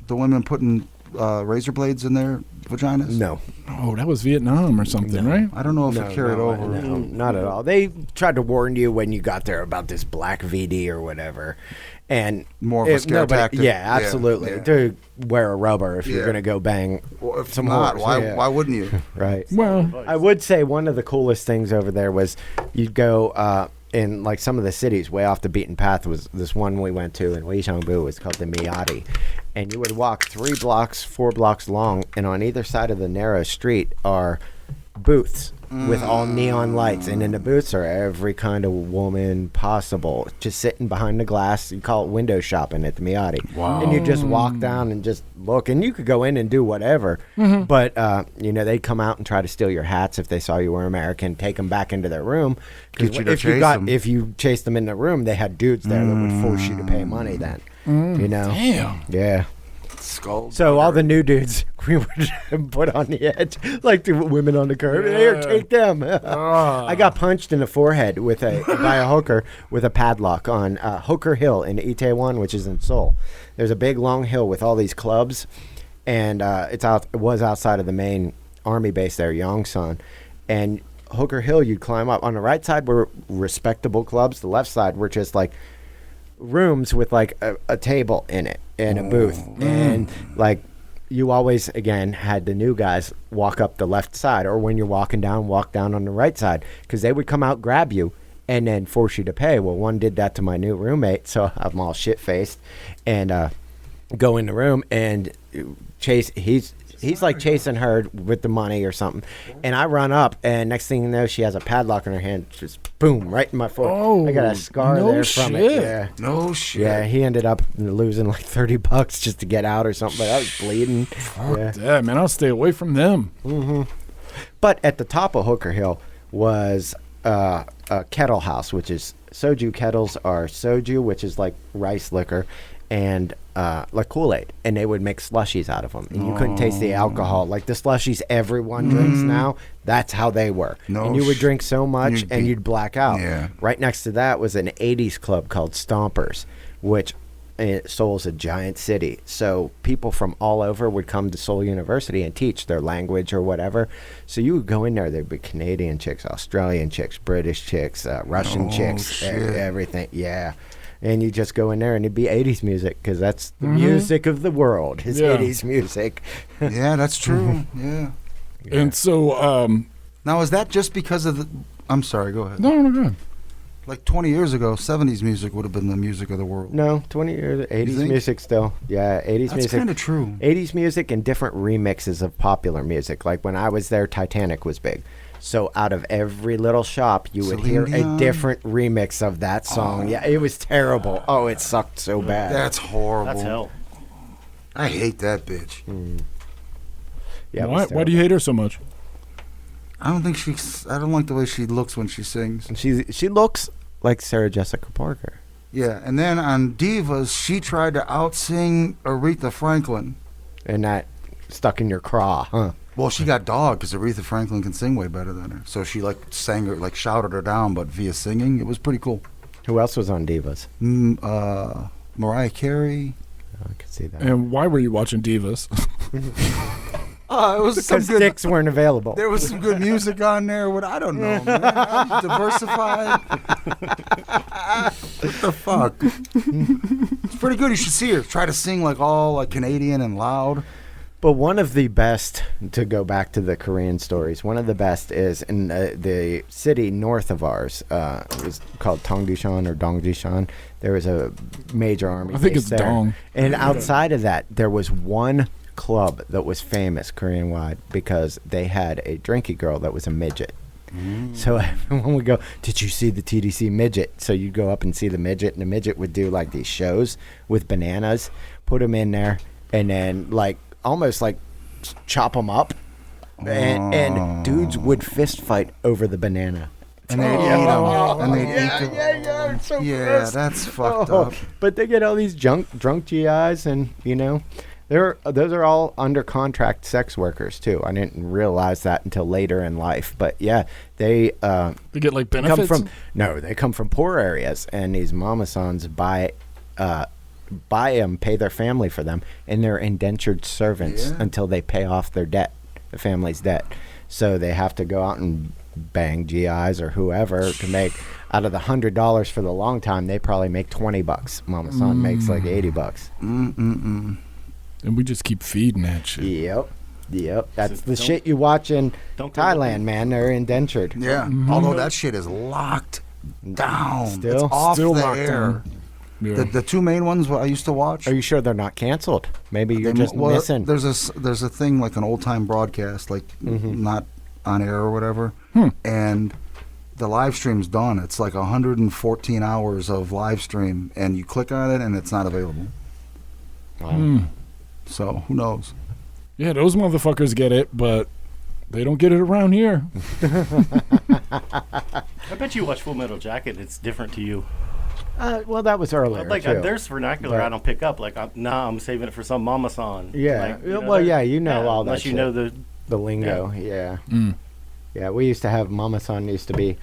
the women putting razor blades in their vaginas? No. Oh, that was Vietnam or something, right? I don't know if it carried over. No, not at all. They tried to warn you when you got there about this black VD or whatever. And more of a scare tactic. Yeah, absolutely. Yeah. To wear a rubber if you're going to go bang some not, horse. why wouldn't you? Right. Well, I would say one of the coolest things over there was you'd go in like some of the cities way off the beaten path. Was this one we went to in Weijongbu. It was called the Miati. And you would walk 4 blocks long, and on either side of the narrow street are booths with all neon lights, and in the booths are every kind of woman possible just sitting behind the glass. You call it window shopping at the Miati. Wow. And you just walk down and just look, and you could go in and do whatever, but they'd come out and try to steal your hats if they saw you were American, take them back into their room, because if you chased them in the room, they had dudes there that would force you to pay money then. Damn. Yeah. Skulls. So all the new dudes we would put on the edge, like the women on the curb. Yeah. Here, take them. I got punched in the forehead by a hooker with a padlock on Hooker Hill in Itaewon, which is in Seoul. There's a big long hill with all these clubs, and it was outside of the main army base there, Yongsan. And Hooker Hill, you'd climb up. On the right side were respectable clubs. The left side were just like rooms with like a table in it and a booth, and like you always again had the new guys walk up the left side, or when you're walk down on the right side, because they would come out, grab you, and then force you to pay. Well, one did that to my new roommate, so I'm all shit faced and go in the room and chase. He's like chasing her with the money or something. And I run up, and next thing you know, she has a padlock in her hand. Just boom, right in my foot. Oh, I got a scar there from it. Yeah. No shit. Yeah, he ended up losing like $30 just to get out or something, but I was bleeding. Yeah, man, I'll stay away from them. But at the top of Hooker Hill was a kettle house, which is soju kettles are soju, which is like rice liquor, and like Kool-Aid, and they would make slushies out of them, and you couldn't taste the alcohol. Like the slushies everyone drinks now, that's how they were. And you would drink so much and you'd black out. Yeah. Right next to that was an 80s club called Stompers, which Seoul's a giant city, so people from all over would come to Seoul University and teach their language or whatever. So you would go in there, there'd be Canadian chicks, Australian chicks, British chicks, Russian chicks, everything. Yeah. And you just go in there and it'd be 80s music, because that's the music of the world is 80s music. Yeah, that's true. Yeah. And so, now, is that just because of the... I'm sorry, go ahead. no, go ahead. Like 20 years ago, 70s music would have been the music of the world. No, 20 years, 80s think? music still. Yeah, 80s That's music. kind of true. 80s music and different remixes of popular music. Like when I was there, Titanic was big. So out of every little shop, you would Celine hear Dion? a different remix of that song. Yeah, it was terrible. Oh, it sucked so bad. That's horrible. That's hell. I hate that bitch. Yeah, it was Why do terrible. you hate her so much? I don't like the way she looks when she sings. And she looks like Sarah Jessica Parker. Yeah, and then on Divas, she tried to out-sing Aretha Franklin. And that stuck in your craw, huh? Well, she got dogged because Aretha Franklin can sing way better than her. So she sang her, shouted her down, but via singing, it was pretty cool. Who else was on Divas? Mariah Carey. Oh, I could see that. And why were you watching Divas? It was some Because good. sticks weren't available. There was some good music on there. What I don't know, man. I'm diversified. What the fuck? It's pretty good. You should see her. Try to sing all Canadian and loud. But one of the best, to go back to the Korean stories, one of the best is in the city north of ours. It was called Tongdishan or Dongdishan. There was a major army I think base it's there. Dong. And outside of that, there was one club that was famous Korean-wide because they had a drinky girl that was a midget. So everyone would go, did you see the TDC midget? So you'd go up and see the midget, and the midget would do these shows with bananas, put them in there, and then almost chop them up, and dudes would fist fight over over And they'd eat them. And they'd eat them. yeah, it's so Yeah, gross. that's fucked up. But they get all these drunk GIs, and those are all under contract sex workers too. I didn't realize that until later in life. But yeah, they They get come benefits? they come from poor areas, and these mama-sons buy them, pay their family for them, and they're indentured servants Yeah. until they pay off their debt, the family's debt. So they have to go out and bang GIs or whoever to make, out of the $100 for the long time, they probably make $20. Mama son makes $80. And we just keep feeding that shit. Yep. That's the Don't- shit you watch in don't go Thailand, looking. man. They're indentured. Yeah. Although that shit is locked down. Still? It's off Still the locked air. down. Yeah. The two main ones what I used to watch. Are you sure they're not canceled? Maybe you're They- just well, missing. There's a thing like an old time broadcast, not on air or whatever, and the live stream's done. It's 114 hours of live stream, and you click on it, and it's not available. So who knows? Yeah, those motherfuckers get it, but they don't get it around here. I bet you watch Full Metal Jacket. It's different to you. Well, that was earlier. too. There's vernacular But- I don't pick up. I'm saving it for some mama song. Yeah. You know Well, that? yeah, you know all that Unless you shit. know the. The lingo, yeah. Yeah, we used to have Mama San used to be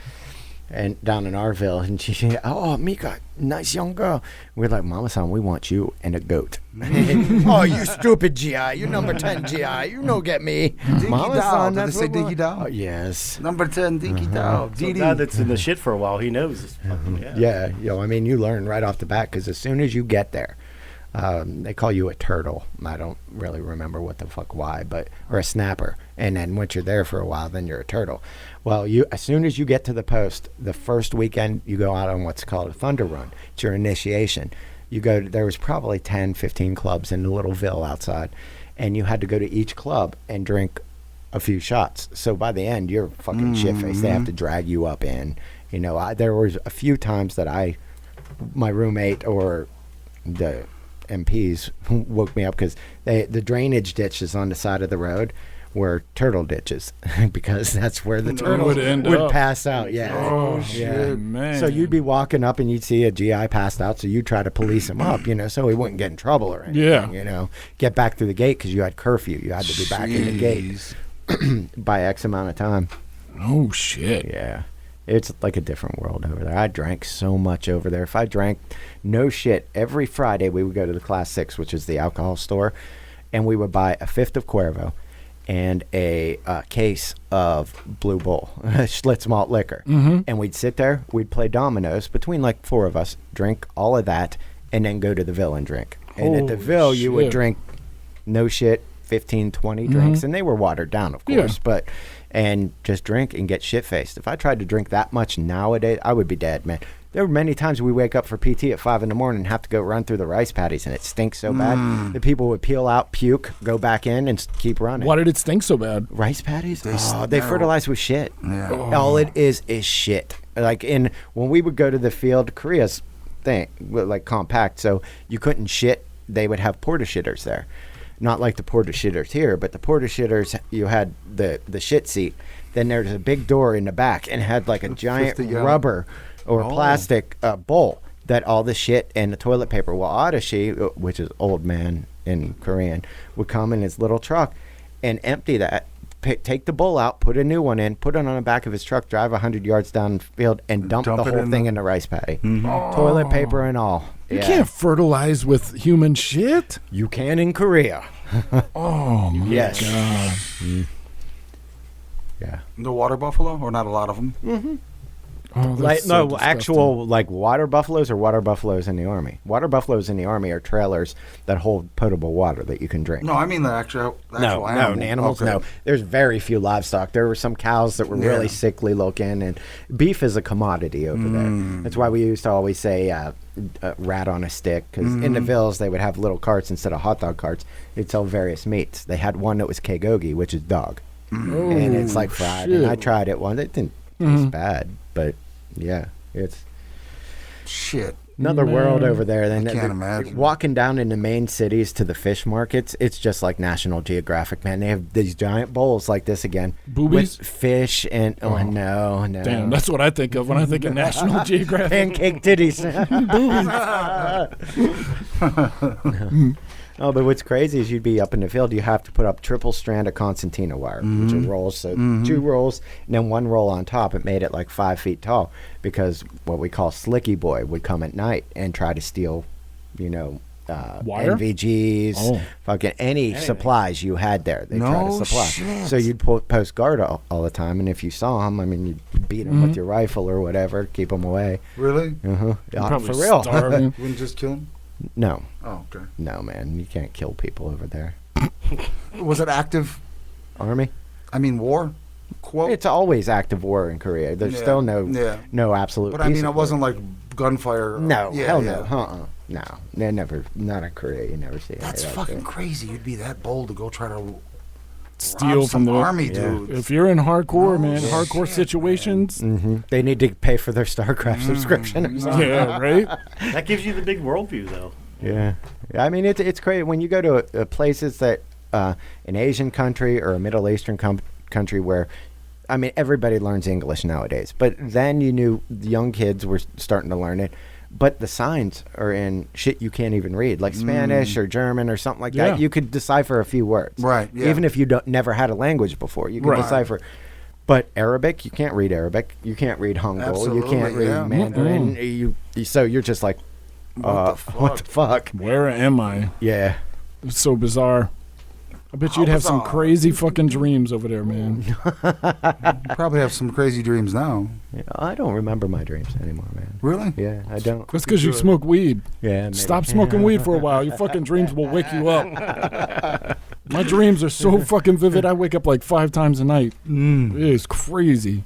down in Arville, and she oh, Mika, nice young girl. We're like, Mama San, we want you and a goat. Oh, you stupid GI, you number 10 GI, you no get me. Mama Dow. San, Did they that's say what we Diggy Dow? want. Oh, yes. Number 10, Dinky Dow. So guy that's in the shit for a while, he knows. Yeah, I mean, you learn right off the bat because as soon as you get there, they call you a turtle. I don't really remember what the fuck why, or a snapper. And then once you're there for a while, then you're a turtle. Well, as soon as you get to the post, the first weekend you go out on what's called a thunder run. It's your initiation. There was probably 10, 15 clubs in the little ville outside, and you had to go to each club and drink a few shots. So by the end, you're fucking shit-faced. They have to drag you up in. There was a few times that my roommate or the MPs woke me up because the drainage ditches on the side of the road were turtle ditches because that's where the turtle would end would up. pass out. Yeah. Oh, shit, man. So you'd be walking up and you'd see a GI passed out, so you'd try to police him up, so he wouldn't get in trouble or anything. Yeah. Get back through the gate because you had curfew. You had to be back in the gate Jeez. by X amount of time. Oh, shit. Yeah. It's like a different world over there. I drank so much over there. If I drank, no shit, every Friday we would go to the Class 6, which is the alcohol store, and we would buy a fifth of Cuervo and a case of Blue Bull, Schlitz malt liquor. And we'd sit there, we'd play dominoes between four of us, drink all of that, and then go to the Ville and drink. And at the Holy Ville, you would shit. drink, no shit, 15, 20 drinks, and they were watered down, of Yeah. course, but and just drink and get shit-faced. If I tried to drink that much nowadays, I would be dead, man. There were many times we wake up for PT at 5 in the morning and have to go run through the rice paddies, and it stinks so bad. The people would peel out, puke, go back in, and keep running. Why did it stink so bad? Rice paddies? They smell. fertilize with shit. Yeah. All it is shit. Like when we would go to the field, Korea's thing, like compact, so you couldn't shit. They would have porta shitters there. Not like the porta shitters here, but the porta shitters, you had the shit seat. Then there's a big door in the back and had like a giant rubber or plastic bowl that all the shit and the toilet paper. Well, Adashi, which is old man in Korean, would come in his little truck and empty that, take the bowl out, put a new one in, put it on the back of his truck, drive 100 yards down the field, and dump the whole thing in the rice paddy. Toilet paper and all. You can't fertilize with human shit. You can in Korea. Oh, my God. Yeah. The water buffalo, or not a lot of them? Oh, Like that's so no actual like water buffaloes or water buffaloes in the army. Water buffaloes in the army are trailers that hold potable water that you can drink. No, I mean the actual No, animal. animals. Okay. No, there's very few livestock. There were some cows that were really sickly looking, and beef is a commodity over there. That's why we used to always say rat on a stick, because in the villas they would have little carts instead of hot dog carts. They'd sell various meats. They had one that was kegogi, which is dog, and it's like fried. shit. And I tried it once. It didn't taste bad, but yeah, it's Shit. another world over there. Then I can't imagine. walking down in the main cities to the fish markets, it's just like National Geographic, man. They have these giant bowls like this again. Boobies? With fish and no. Damn, that's what I think of when I think of National Geographic. pancake titties. Oh, but what's crazy is you'd be up in the field, you have to put up triple strand of concertina wire, which are rolls. So 2 rolls and then 1 roll on top. It made it like 5 feet tall, because what we call Slicky Boy would come at night and try to steal, Wire? NVGs, fucking any supplies you had there. They try to No supply. shit. So you'd post guard all the time, and if you saw them, I mean, you'd beat them with your rifle or whatever, keep them away. Really? Yeah, Probably for real. starving. You wouldn't just kill him? No, Oh, okay. no, man, you can't kill people over there. Was it active? Army? I mean, war? Quote? It's always active war in Korea. There's still no absolute. But I mean, peace it of wasn't war. like gunfire. No, Yeah, hell yeah. no. No, they never. Not in Korea. You never see. That's any of that fucking shit. crazy. You'd be that bold to go try to Steal rob from some the army Yeah. dudes. If you're in hardcore, man, shit, hardcore situations. They need to pay for their StarCraft subscription. Or something. Yeah, right? That gives you the big worldview, though. Yeah, I mean it's crazy when you go to places that an Asian country or a Middle Eastern country where, I mean, everybody learns English nowadays, but then you knew the young kids were starting to learn it, but the signs are in shit you can't even read, like Spanish or German or something like Yeah. that. You could decipher a few words, Right, yeah. Even if you never had a language before, you can Right. decipher. But Arabic, you can't read Arabic. You can't read Hangul. You can't Absolutely, read yeah. Mandarin. So you're just like, what the fuck? Where am I? Yeah. It's so bizarre. I bet you'd have some crazy fucking dreams over there, man. Probably have some crazy dreams now. Yeah, I don't remember my dreams anymore, man. Really? Yeah, I don't. That's because you smoke weed. Yeah, maybe. Stop smoking weed for a while. Your fucking dreams will wake you up. My dreams are so fucking vivid. I wake up like 5 times a night. It is crazy.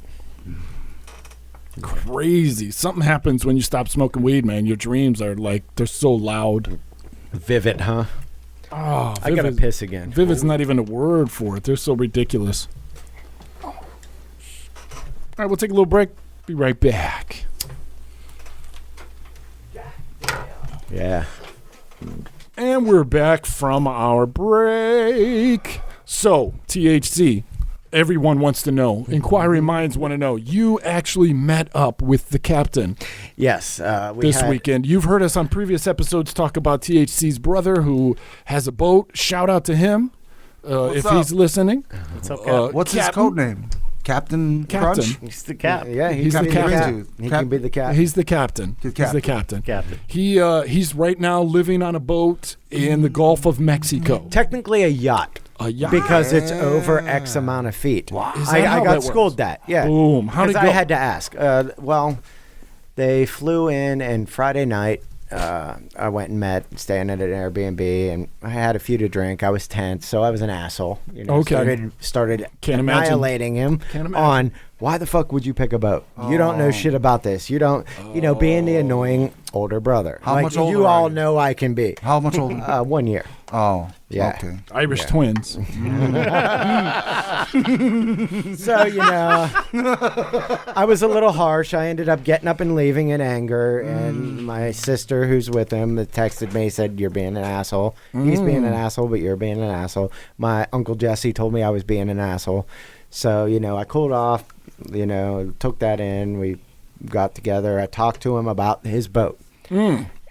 Crazy. Something happens when you stop smoking weed, man. Your dreams are like, they're so loud. Vivid, huh? Oh, I gotta piss again. Vivid's not even a word for it. They're so ridiculous. All right, we'll take a little break. Be right back. Yeah. And we're back from our break. So, THC, everyone wants to know. Inquiring minds want to know. You actually met up with the captain Yes. this weekend. You've heard us on previous episodes talk about THC's brother who has a boat. Shout out to him if up? he's listening. What's up, Cap? What's his Captain? code name? Captain Crunch? He's the Cap. Yeah, He's the can be captain. He can be the captain. He's the captain. He's He's the captain. Captain. He's right now living on a boat in the Gulf of Mexico. Technically a yacht. A yacht. Because it's over X amount of feet. Is that how I got that schooled works? that. Yeah. Boom. How'd it Because go? I had to ask. Well, they flew in and Friday night I went and met, staying at an Airbnb, and I had a few to drink. I was tense, so I was an asshole. Okay. Started Can't imagine. annihilating him Can't imagine. on why the fuck would you pick a boat? You don't know shit about this. You don't, being the annoying older brother. How much older you are all you? know I can be. How much older? 1 year. Oh, Yeah. okay. Irish twins. So, I was a little harsh. I ended up getting up and leaving in anger. And my sister, who's with him, texted me, said, "You're being an asshole." He's being an asshole, but you're being an asshole. My Uncle Jesse told me I was being an asshole. So, I cooled off, took that in. We got together. I talked to him about his boat.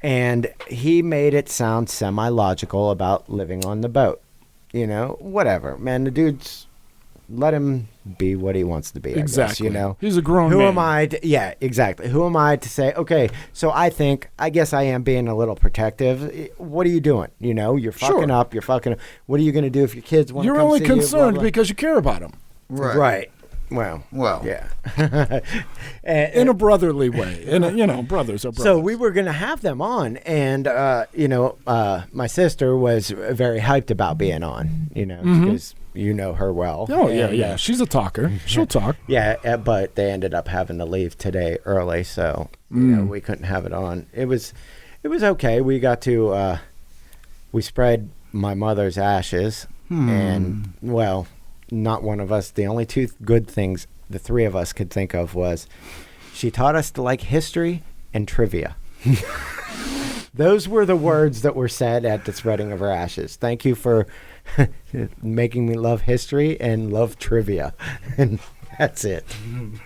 And he made it sound semi-logical about living on the boat. Whatever. Man, the dude's, let him be what he wants to be, Exactly. I guess, He's a grown Who man. am I to, yeah, exactly. Who am I to say, okay, so I guess I am being a little protective. What are you doing? You're fucking up. You're fucking up. What are you going to do if your kids want to You're come only see you, blah, concerned blah. because you care about him. Right. Well, Yeah. In a brotherly way. Brothers are brothers. So we were going to have them on, and my sister was very hyped about being on, because you know her well. Oh, yeah, And, yeah. She's a talker. She'll talk. Yeah, but they ended up having to leave today early, so we couldn't have it on. It was okay. We got to we spread my mother's ashes, and not one of us. The only two good things the three of us could think of was she taught us to like history and trivia. Those were the words that were said at the spreading of her ashes. Thank you for making me love history and love trivia. And that's it.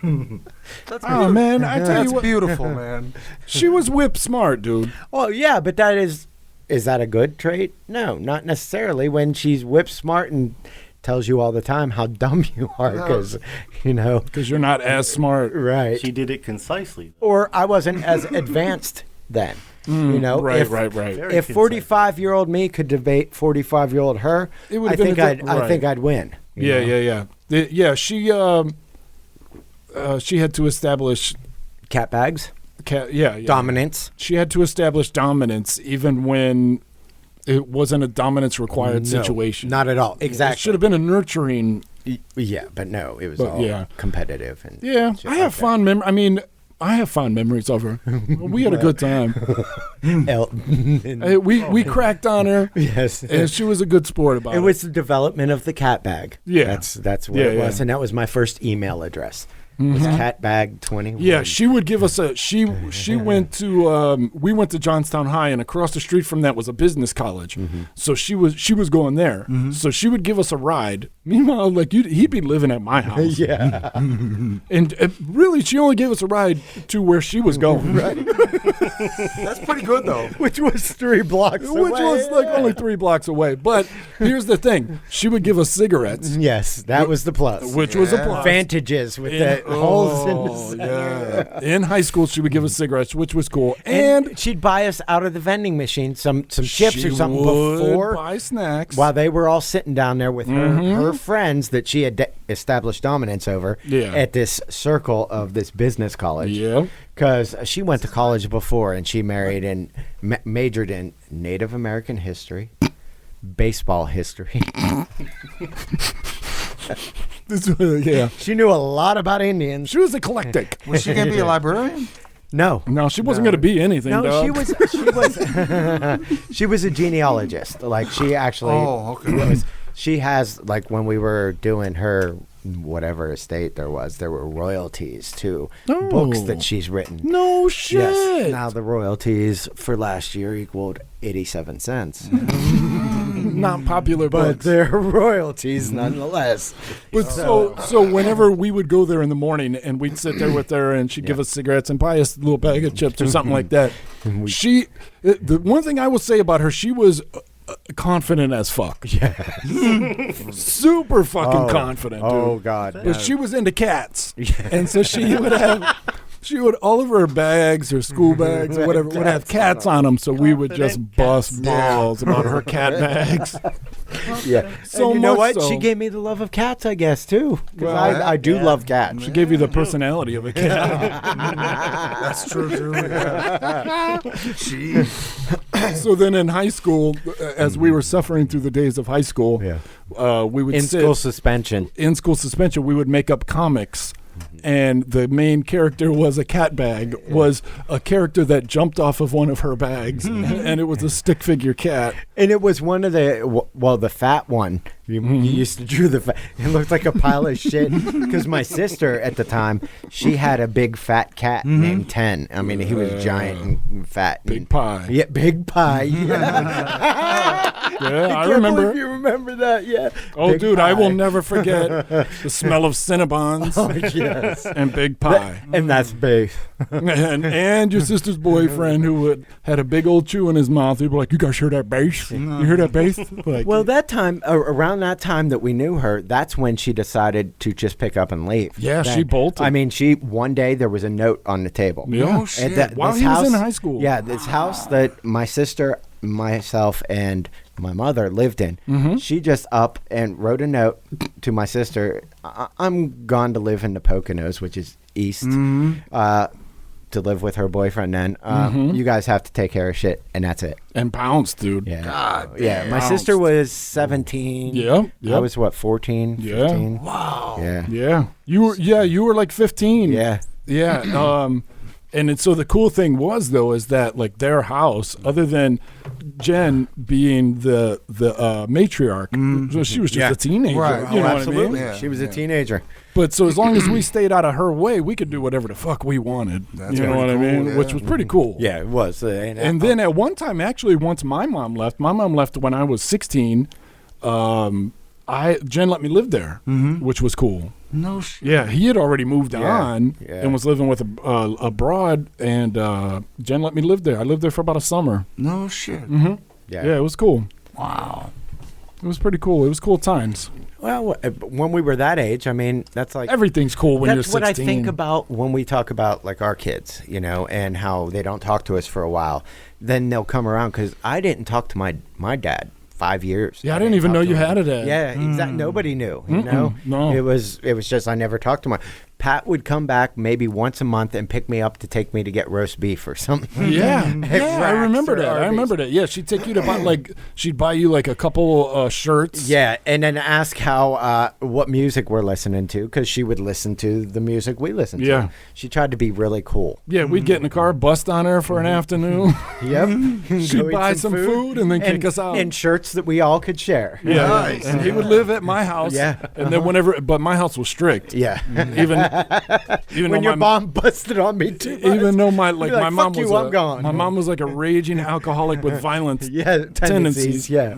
Oh, man, I tell That's you what. beautiful, man. She was whip smart, dude. Well, yeah, but is that a good trait? No, not necessarily when she's whip smart and tells you all the time how dumb you are because, Because you're not as smart. right. She did it concisely. Or I wasn't as advanced then. Right, if, right. Very If 45-year-old me could debate 45-year-old her, It would've I been think a I think I'd win. you Yeah, know? yeah. She had to establish Cat bags, yeah. dominance. She had to establish dominance even when it wasn't a dominance required No, situation. Not at all. It Exactly. should have been a nurturing. Yeah, but no, it was But, all yeah. competitive. And Yeah, shit I like have that. fond memories. I mean, I have fond memories of her. We had a good time. Elton. We cracked on her, Yes. and she was a good sport about it. It was the development of the cat bag. Yeah. That's what Yeah, it was, yeah. and that was my first email address. Was catbag21. Yeah, she would give us she went to we went to Johnstown High, and across the street from that was a business college. So she was going there. So she would give us a ride. Meanwhile, like he'd be living at my house. Yeah. And really, she only gave us a ride to where she was going. Right. That's pretty good, though. Which was 3 blocks Which away. was like only 3 blocks away. But here's the thing: she would give us cigarettes, Yes, that was the plus. which was a Yeah. plus. Advantages with the holes in the yeah. In high school, she would give us cigarettes, which was cool. And she'd buy us out of the vending machine some chips she or something would before buy snacks. while they were all sitting down there with her friends that she had established dominance over Yeah. at this circle of this business college. Yeah. Because she went to college before and she married and majored in Native American history, baseball history. Yeah. She knew a lot about Indians. She was eclectic. Was she gonna be a librarian? No. No, she wasn't going to be anything, No, dog. she was a genealogist. Like she actually Oh, okay. she has like when we were doing her whatever estate there were royalties to books that she's written. No shit. Yes. Now the royalties for last year equaled 87 cents. Not popular But books. they're royalties nonetheless. But so whenever we would go there in the morning and we'd sit there with her and she'd give us cigarettes and buy us a little bag of chips or something like that. The one thing I will say about her, she was confident as fuck. Yeah. Super fucking confident, dude. Oh God. But she was into cats. And so she would have She would, all of her bags, her school bags or whatever, would have cats on them. So we would just bust balls about her cat bags. Yeah. So And you know much what? so. She gave me the love of cats, I guess, too. Because Well, I do love cats. She gave you the personality of a cat. That's true too. Yeah. Jeez. So then in high school, as we were suffering through the days of high school, we would In sit school suspension. in school suspension. We would make up comics. And the main character was a cat bag, was a character that jumped off of one of her bags, and it was a stick figure cat. And it was one of the, the fat one. You used to draw the fat. It looked like a pile of shit. Because my sister at the time, she had a big fat cat named 10. I mean, he was giant and fat. Big Pie. Yeah, Big Pie. Yeah. Yeah, I can't remember. believe you remember that, yeah. Oh, Big dude, I will Pie. never forget the smell of Cinnabons Yes. and Big Pie. And that's base. and your sister's boyfriend who had a big old chew in his mouth. He'd be like, "You guys hear that bass? You hear that bass?" Like, Well, that time, around that time that we knew her, that's when she decided to just pick up and leave. Yeah, she bolted. I mean, one day there was a note on the table. yeah. No And shit. While this he was in house- high school. Yeah, this house that my sister, myself, and my mother lived in. She just up and wrote a note to my sister. I'm gone to live in the Poconos, which is east, to live with her boyfriend then. You guys have to take care of shit, and that's it. And pounce, dude. Yeah. God Yeah, damn. my sister was 17. Yeah, yeah. I was, 14, Yeah. 15? Wow. Yeah. Yeah. You were like 15. Yeah. Yeah. So the cool thing was though is that like their house, other than Jen being the matriarch, so she was just Yeah. a teenager. Right. You know Absolutely. what I mean? Yeah. She was a teenager. But so as long as we stayed out of her way, we could do whatever the fuck we wanted. That's you know pretty what I cool, mean? yeah. Which was pretty cool. Yeah, it was. And then at one time, actually, once my mom left when I was 16. Jen let me live there, which was cool. No shit. Yeah, he had already moved on yeah. and was living with a broad, and Jen let me live there. I lived there for about a summer. No shit. Yeah, it was cool. Wow. It was pretty cool. It was cool times. Well, when we were that age, I mean, that's like Everything's cool when that's you're 16. what I think about when we talk about like our kids, and how they don't talk to us for a while. Then they'll come around because I didn't talk to my dad 5 years. Yeah, I didn't even talk know to you him. had a dad. Yeah, exactly. Nobody knew. You know, no. It was just I never talked to my. Pat would come back maybe once a month and pick me up to take me to get roast beef or something. Yeah, I Racks remember or that. I Arby's. remember that. Yeah, she'd take you to buy she'd buy you like a couple shirts. Yeah, and then ask how what music we're listening to because she would listen to the music we listen to. Yeah. She tried to be really cool. Yeah, we'd get in the car, bust on her for an afternoon. Yep. She'd buy some food and then kick us out. And shirts that we all could share. Yeah, Nice. and he would live at my house. Yeah. And then but my house was strict. Yeah. Even when though your mom busted on me too. even though my You'd be my mom "Fuck was you, I'm gone." my mom was like a raging alcoholic with violent Yeah, tendencies. Yeah.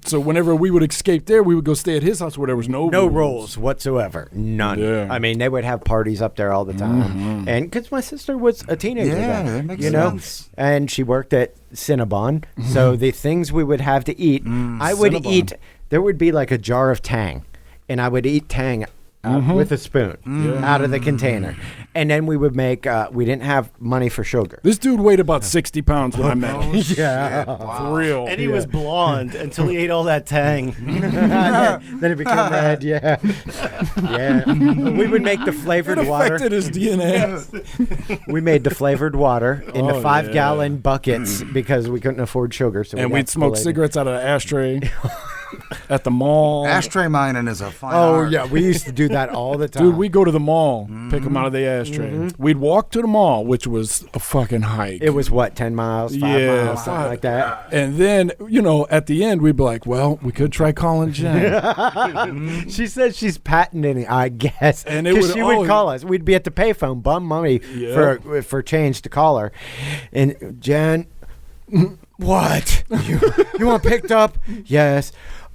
so whenever we would escape there, we would go stay at his house where there was no Rules whatsoever. None. Yeah. I mean, they would have parties up there all the time. And because my sister was a teenager Yeah, then, that makes you know, sense. and she worked at Cinnabon. So the things we would have to eat, I would Cinnabon. eat, there would be like a jar of Tang, and I would eat Tang with a spoon out of the container. And then we would make, we didn't have money for sugar. This dude weighed about 60 pounds when I met him. Yeah. For real. And he was blonde until he ate all that Tang. Then it became red, yeah. Yeah. We would make the flavored It water. affected his DNA. We made the flavored water in the Oh, 5-gallon buckets because we couldn't afford sugar. So And we'd we'd smoke cigarettes out of an ashtray at the mall. Ashtray mining is a fine Oh, art. yeah. We used to do that all the time. Dude, we'd go to the mall, pick them out of the ashtray. We'd walk to the mall, which was a fucking hike. It was what, 10 miles, 5 Yeah, miles, something like that? And then, at the end, we'd be like, well, we could try calling Jen. She said she's patenting it, I guess. And it 'Cause would she would always- call us. We'd be at the payphone, bum money Yeah. for change to call her. And Jen, what? You want picked up? Yes.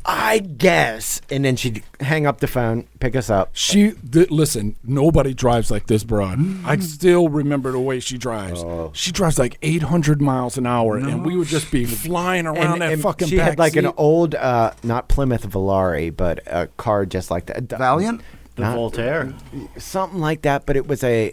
I guess. And then she'd hang up the phone, pick us up. Listen, nobody drives like this broad. I still remember the way she drives. She drives like 800 miles an hour, and we would just be flying around that fucking she back had like seat. an old, not Plymouth Valari, but a car just like that. Valiant? The Voltaire. something like that, but it was a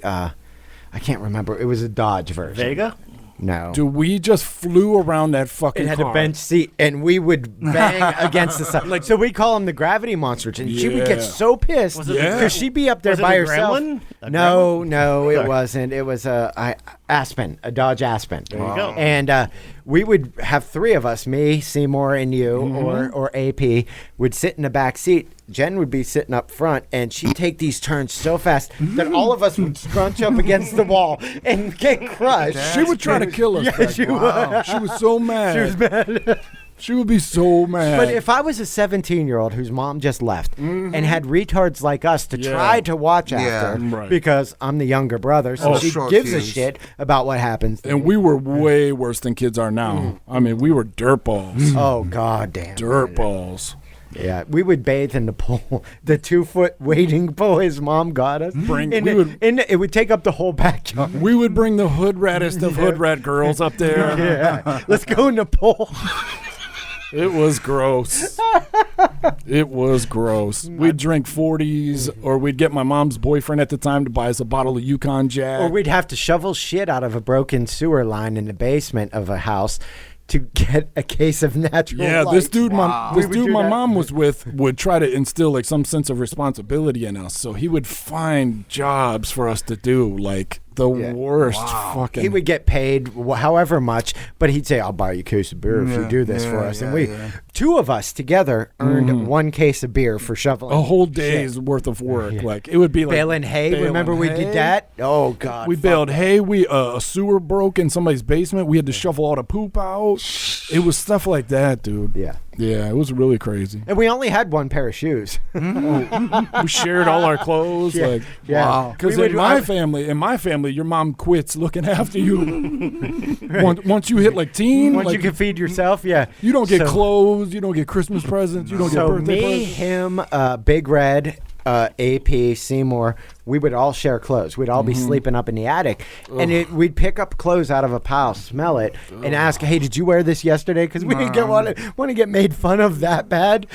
I can't remember. It was a Dodge version. Vega? No. Dude, we just flew around that fucking It had car. a bench seat, and we would bang against the side. So we call them the gravity monsters, and she would get Yeah. so pissed Was it Yeah. because she'd be up there Was it by a herself. Gremlin? A No, it wasn't. It was a Aspen, a Dodge Aspen. There you go. And we would have three of us, me, Seymour, and you, or AP, would sit in the back seat. Jen would be sitting up front, and she'd take these turns so fast that all of us would scrunch up against the wall and get crushed. She would try to kill us. Yeah, back she then. would. She was so mad. She was mad. She would be so mad. But if I was a 17-year-old whose mom just left and had retards like us to Yeah. try to watch Yeah. after, Right. because I'm the younger brother, so Oh, she short gives a fuse. shit about what happens. and we were way worse than kids are now. I mean, we were dirt balls. Oh, god damn. Dirt balls. Yeah, we would bathe in the pool, the 2-foot wading pool his mom got us. It would take up the whole backyard. We would bring the hood rattest of hood rat girls up there. Yeah, let's go in the pool. It was gross. It was gross. We'd drink 40s, or we'd get my mom's boyfriend at the time to buy us a bottle of Yukon Jack. Or we'd have to shovel shit out of a broken sewer line in the basement of a house to get a case of natural Yeah, light. this dude, We my would do that. mom was with, would try to instill like some sense of responsibility in us. So he would find jobs for us to do, like the worst fucking. He would get paid however much, but he'd say, "I'll buy you a case of beer if you do this for us." And two of us together earned one case of beer for shoveling a whole day's worth of work. Like it would be like baling hay. baling Remember we hay. did that? Oh god, We fuck baled that. hay. We a sewer broke in somebody's basement. We had to shovel all the poop out. It was stuff like that, dude. Yeah, Yeah, it was really crazy. and we only had one pair of shoes. We shared all our clothes. Yeah. Like, Yeah. wow. Because We in would- my family, your mom quits looking after you. once you hit like teen, Once like, you can feed yourself, yeah. you don't get So- clothes. You don't get Christmas presents. You don't get So birthday me, presents. him, Big Red, AP, Seymour, we would all share clothes. We'd all be sleeping up in the attic, and we'd pick up clothes out of a pile, smell it, and ask, "Hey, did you wear this yesterday?" Because we didn't want to get made fun of that bad.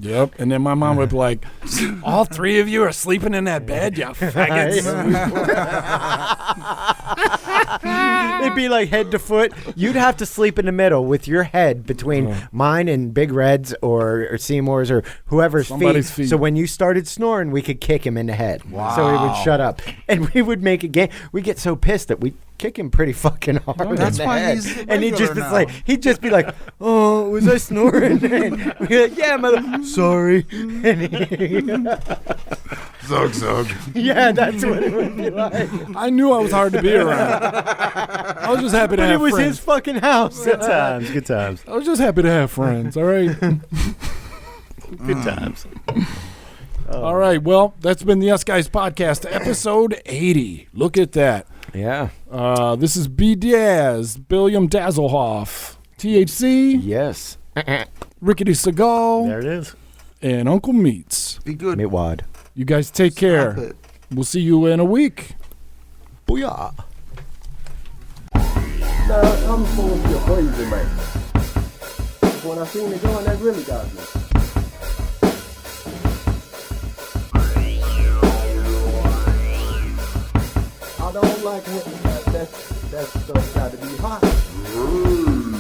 Yep. And then my mom would be like, "All three of you are sleeping in that bed, you faggots." It'd be like head to foot. You'd have to sleep in the middle with your head between mine and Big Red's or Seymour's or whoever's Somebody's feet. So when you started snoring, we could kick him in the head. Wow. So he would shut up. And we would make a game. We'd get so pissed that we'd kick him pretty fucking hard. That's in the why head. he's And he'd just regular now. he'd just be like, "Oh, was I snoring?" And we'd be like, "Yeah, mother, sorry." Zug zug. Yeah, that's what it would be like. I knew I was hard to be around. I was just happy to But it have was friends. his fucking house. Good times, good times, I was just happy to have friends. All right. good times. All right. Well, that's been the Us Guys podcast, episode 80. Look at that. Yeah. This is B. Diaz, Billiam Dazzlehoff, THC, Yes. Rickety Seagal, There it is. and Uncle Meats. Be good. Meatwad. You guys take care. Stop it. We'll see you in a week. Booyah. Now, I'm supposed to be a crazy man. When I seen it going, that really got me. I don't like it. That stuff got to be hot.